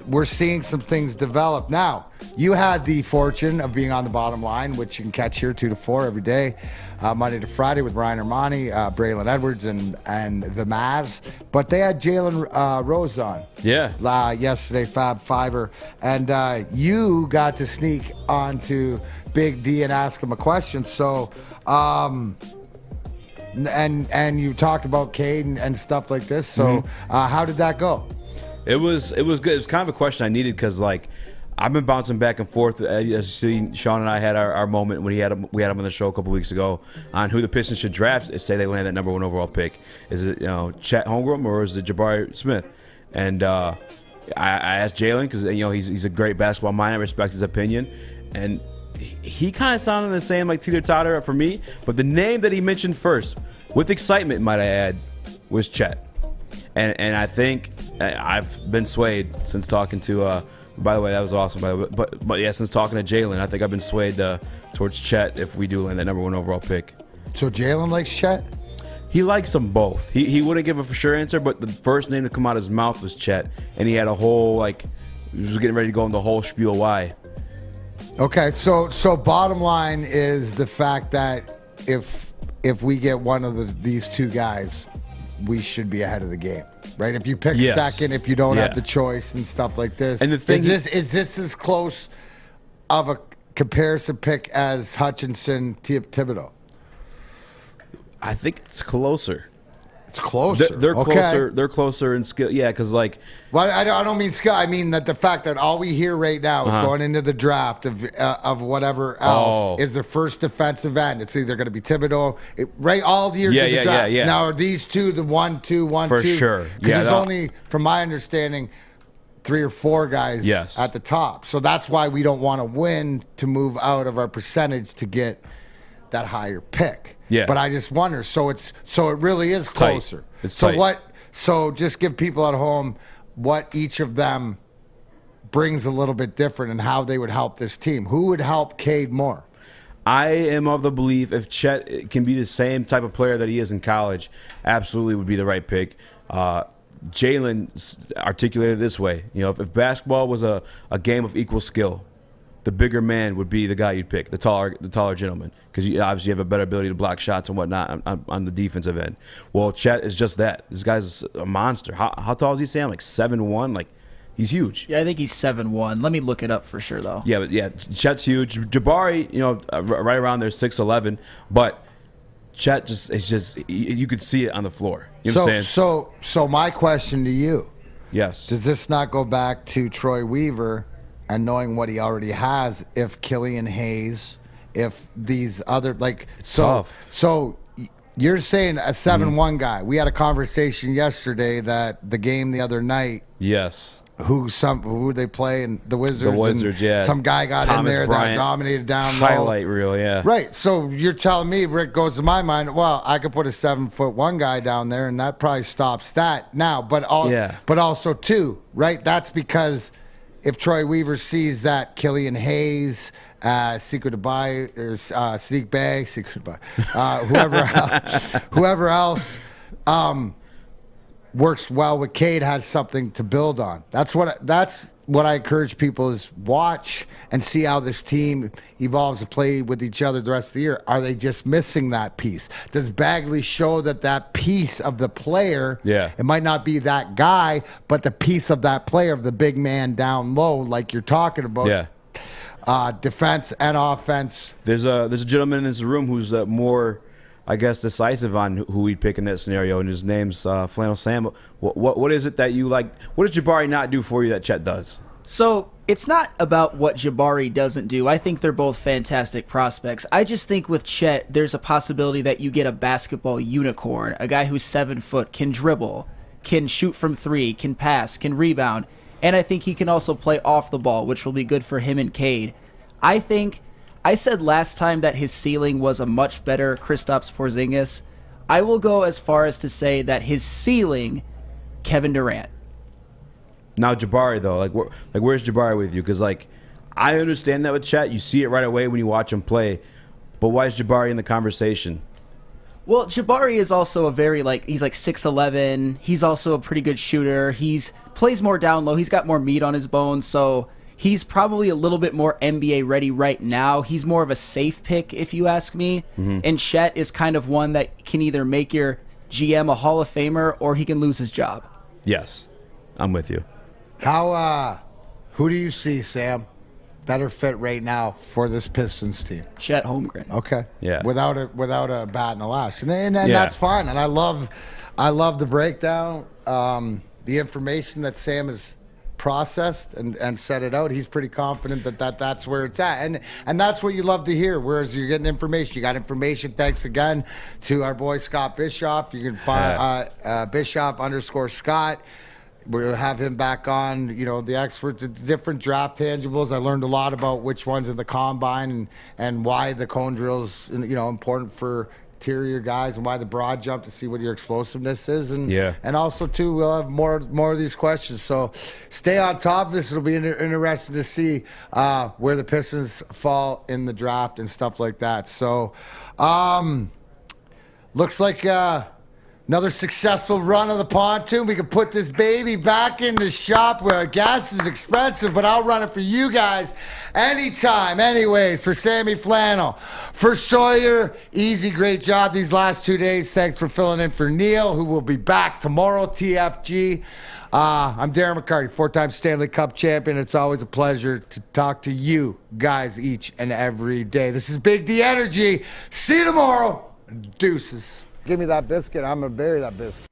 we're seeing some things develop. Now, you had the fortune of being on the bottom line, which you can catch here 2 to 4 every day, Monday to Friday with Ryan Armani, Braylon Edwards, and the Mavs. But they had Jalen Rose on yesterday, Fab Fiver. And you got to sneak onto Big D and ask him a question. So, and you talked about Cade and stuff like this. So how did that go? It was good. It was kind of a question I needed because, like, I've been bouncing back and forth. As you see, Sean and I had our moment when we had him on the show a couple weeks ago on who the Pistons should draft. Say they land that number 1 overall pick. Is it Chet Holmgren or is it Jabari Smith? And I asked Jalen because he's a great basketball mind. I respect his opinion, and he kind of sounded the same, like teeter-totter for me. But the name that he mentioned first, with excitement, might I add, was Chet. And I think I've been swayed since talking to. By the way, that was awesome. By the way, but yeah, since talking to Jalen, I think I've been swayed towards Chet if we do land that number 1 overall pick. So Jalen likes Chet? He likes them both. He wouldn't give a for sure answer, but the first name to come out of his mouth was Chet, and he had a whole he was getting ready to go on the whole spiel why. Okay, so bottom line is the fact that if we get one of these two guys, we should be ahead of the game, right? If you pick second, if you don't have the choice and stuff like this. And the thing is this as close of a comparison pick as Hutchinson, Thibodeau? I think it's closer. It's closer. They're okay. closer. They're closer in skill. Yeah, because like. Well, I don't mean skill. I mean that the fact that all we hear right now is going into the draft of whatever else is the first defensive end. It's either going to be Thibodeau, right? All the year to the draft. Yeah. Now are these two the 1, 2, 1, 2? For sure. Because there's only, from my understanding, 3 or 4 guys at the top. So that's why we don't want to win to move out of our percentage to get that higher pick. Yeah. But I just wonder. So it really is closer. It's so tight. So just give people at home what each of them brings a little bit different and how they would help this team. Who would help Cade more? I am of the belief if Chet can be the same type of player that he is in college, absolutely would be the right pick. Jalen articulated it this way. If basketball was a game of equal skill, the bigger man would be the guy you'd pick, the taller gentleman, because you obviously have a better ability to block shots and whatnot on the defensive end. Well, Chet is just that. This guy's a monster. How tall is he, Sam? Like 7'1"? Like, he's huge. Yeah, I think he's 7'1". Let me look it up for sure, though. Yeah, but Chet's huge. Jabari, right around there, 6'11", but Chet you could see it on the floor. You know what I'm saying? So my question to you. Yes. Does this not go back to Troy Weaver and knowing what he already has, if Killian Hayes, if these other, it's tough. So you're saying a 7'1" guy. We had a conversation yesterday that the game the other night. Yes. Who they play and the Wizards. The Wizards, and some guy got Thomas in there Bryant, that dominated down low. Highlight reel, yeah. Right. So you're telling me, Rick, goes to my mind, well, I could put a 7'1" guy down there and that probably stops that now. But also too, right? That's because if Troy Weaver sees that Killian Hayes, Sadiq Bey, whoever else works well with Cade, has something to build on. That's what I encourage people is watch and see how this team evolves to play with each other the rest of the year. Are they just missing that piece? Does Bagley show that piece of the player, it might not be that guy, but the piece of that player, of the big man down low, like you're talking about, defense and offense. There's a gentleman in this room who's more, I guess, decisive on who we'd pick in that scenario, and his name's Flannel Sam. What is it that you like? What does Jabari not do for you that Chet does? So it's not about what Jabari doesn't do. I think they're both fantastic prospects. I just think with Chet, there's a possibility that you get a basketball unicorn, a guy who's 7 foot, can dribble, can shoot from 3, can pass, can rebound, and I think he can also play off the ball, which will be good for him and Cade. I said last time that his ceiling was a much better Kristaps Porzingis. I will go as far as to say that his ceiling, Kevin Durant. Now Jabari though, where's Jabari with you? Because I understand that with Chet, you see it right away when you watch him play, but why is Jabari in the conversation? Well, Jabari is also he's 6'11". He's also a pretty good shooter. He's plays more down low. He's got more meat on his bones, so he's probably a little bit more NBA ready right now. He's more of a safe pick, if you ask me. Mm-hmm. And Chet is kind of one that can either make your GM a Hall of Famer or he can lose his job. Yes, I'm with you. Who do you see, Sam, better fit right now for this Pistons team? Chet Holmgren. Okay. Yeah. Without a bat in the last, and that's fine. And I love the breakdown, the information that Sam has processed and set it out. He's pretty confident that's where it's at, and that's what you love to hear. Whereas you're getting information, you got information. Thanks again to our boy Scott Bischoff. You can find Bischoff_Scott. We'll have him back on, the experts at the different draft tangibles. I learned a lot about which ones in the combine and why the cone drill's important for interior guys and why the broad jump, to see what your explosiveness is. And also, too, we'll have more of these questions. So stay on top of this. It'll be interesting to see where the Pistons fall in the draft and stuff like that. So looks like Another successful run of the pontoon. We can put this baby back in the shop where gas is expensive, but I'll run it for you guys anytime. Anyways, for Sammy Flannel, for Sawyer, easy, great job these last 2 days. Thanks for filling in for Neil, who will be back tomorrow, TFG. I'm Darren McCarty, 4-time Stanley Cup champion. It's always a pleasure to talk to you guys each and every day. This is Big D Energy. See you tomorrow. Deuces. Give me that biscuit. I'm going to bury that biscuit.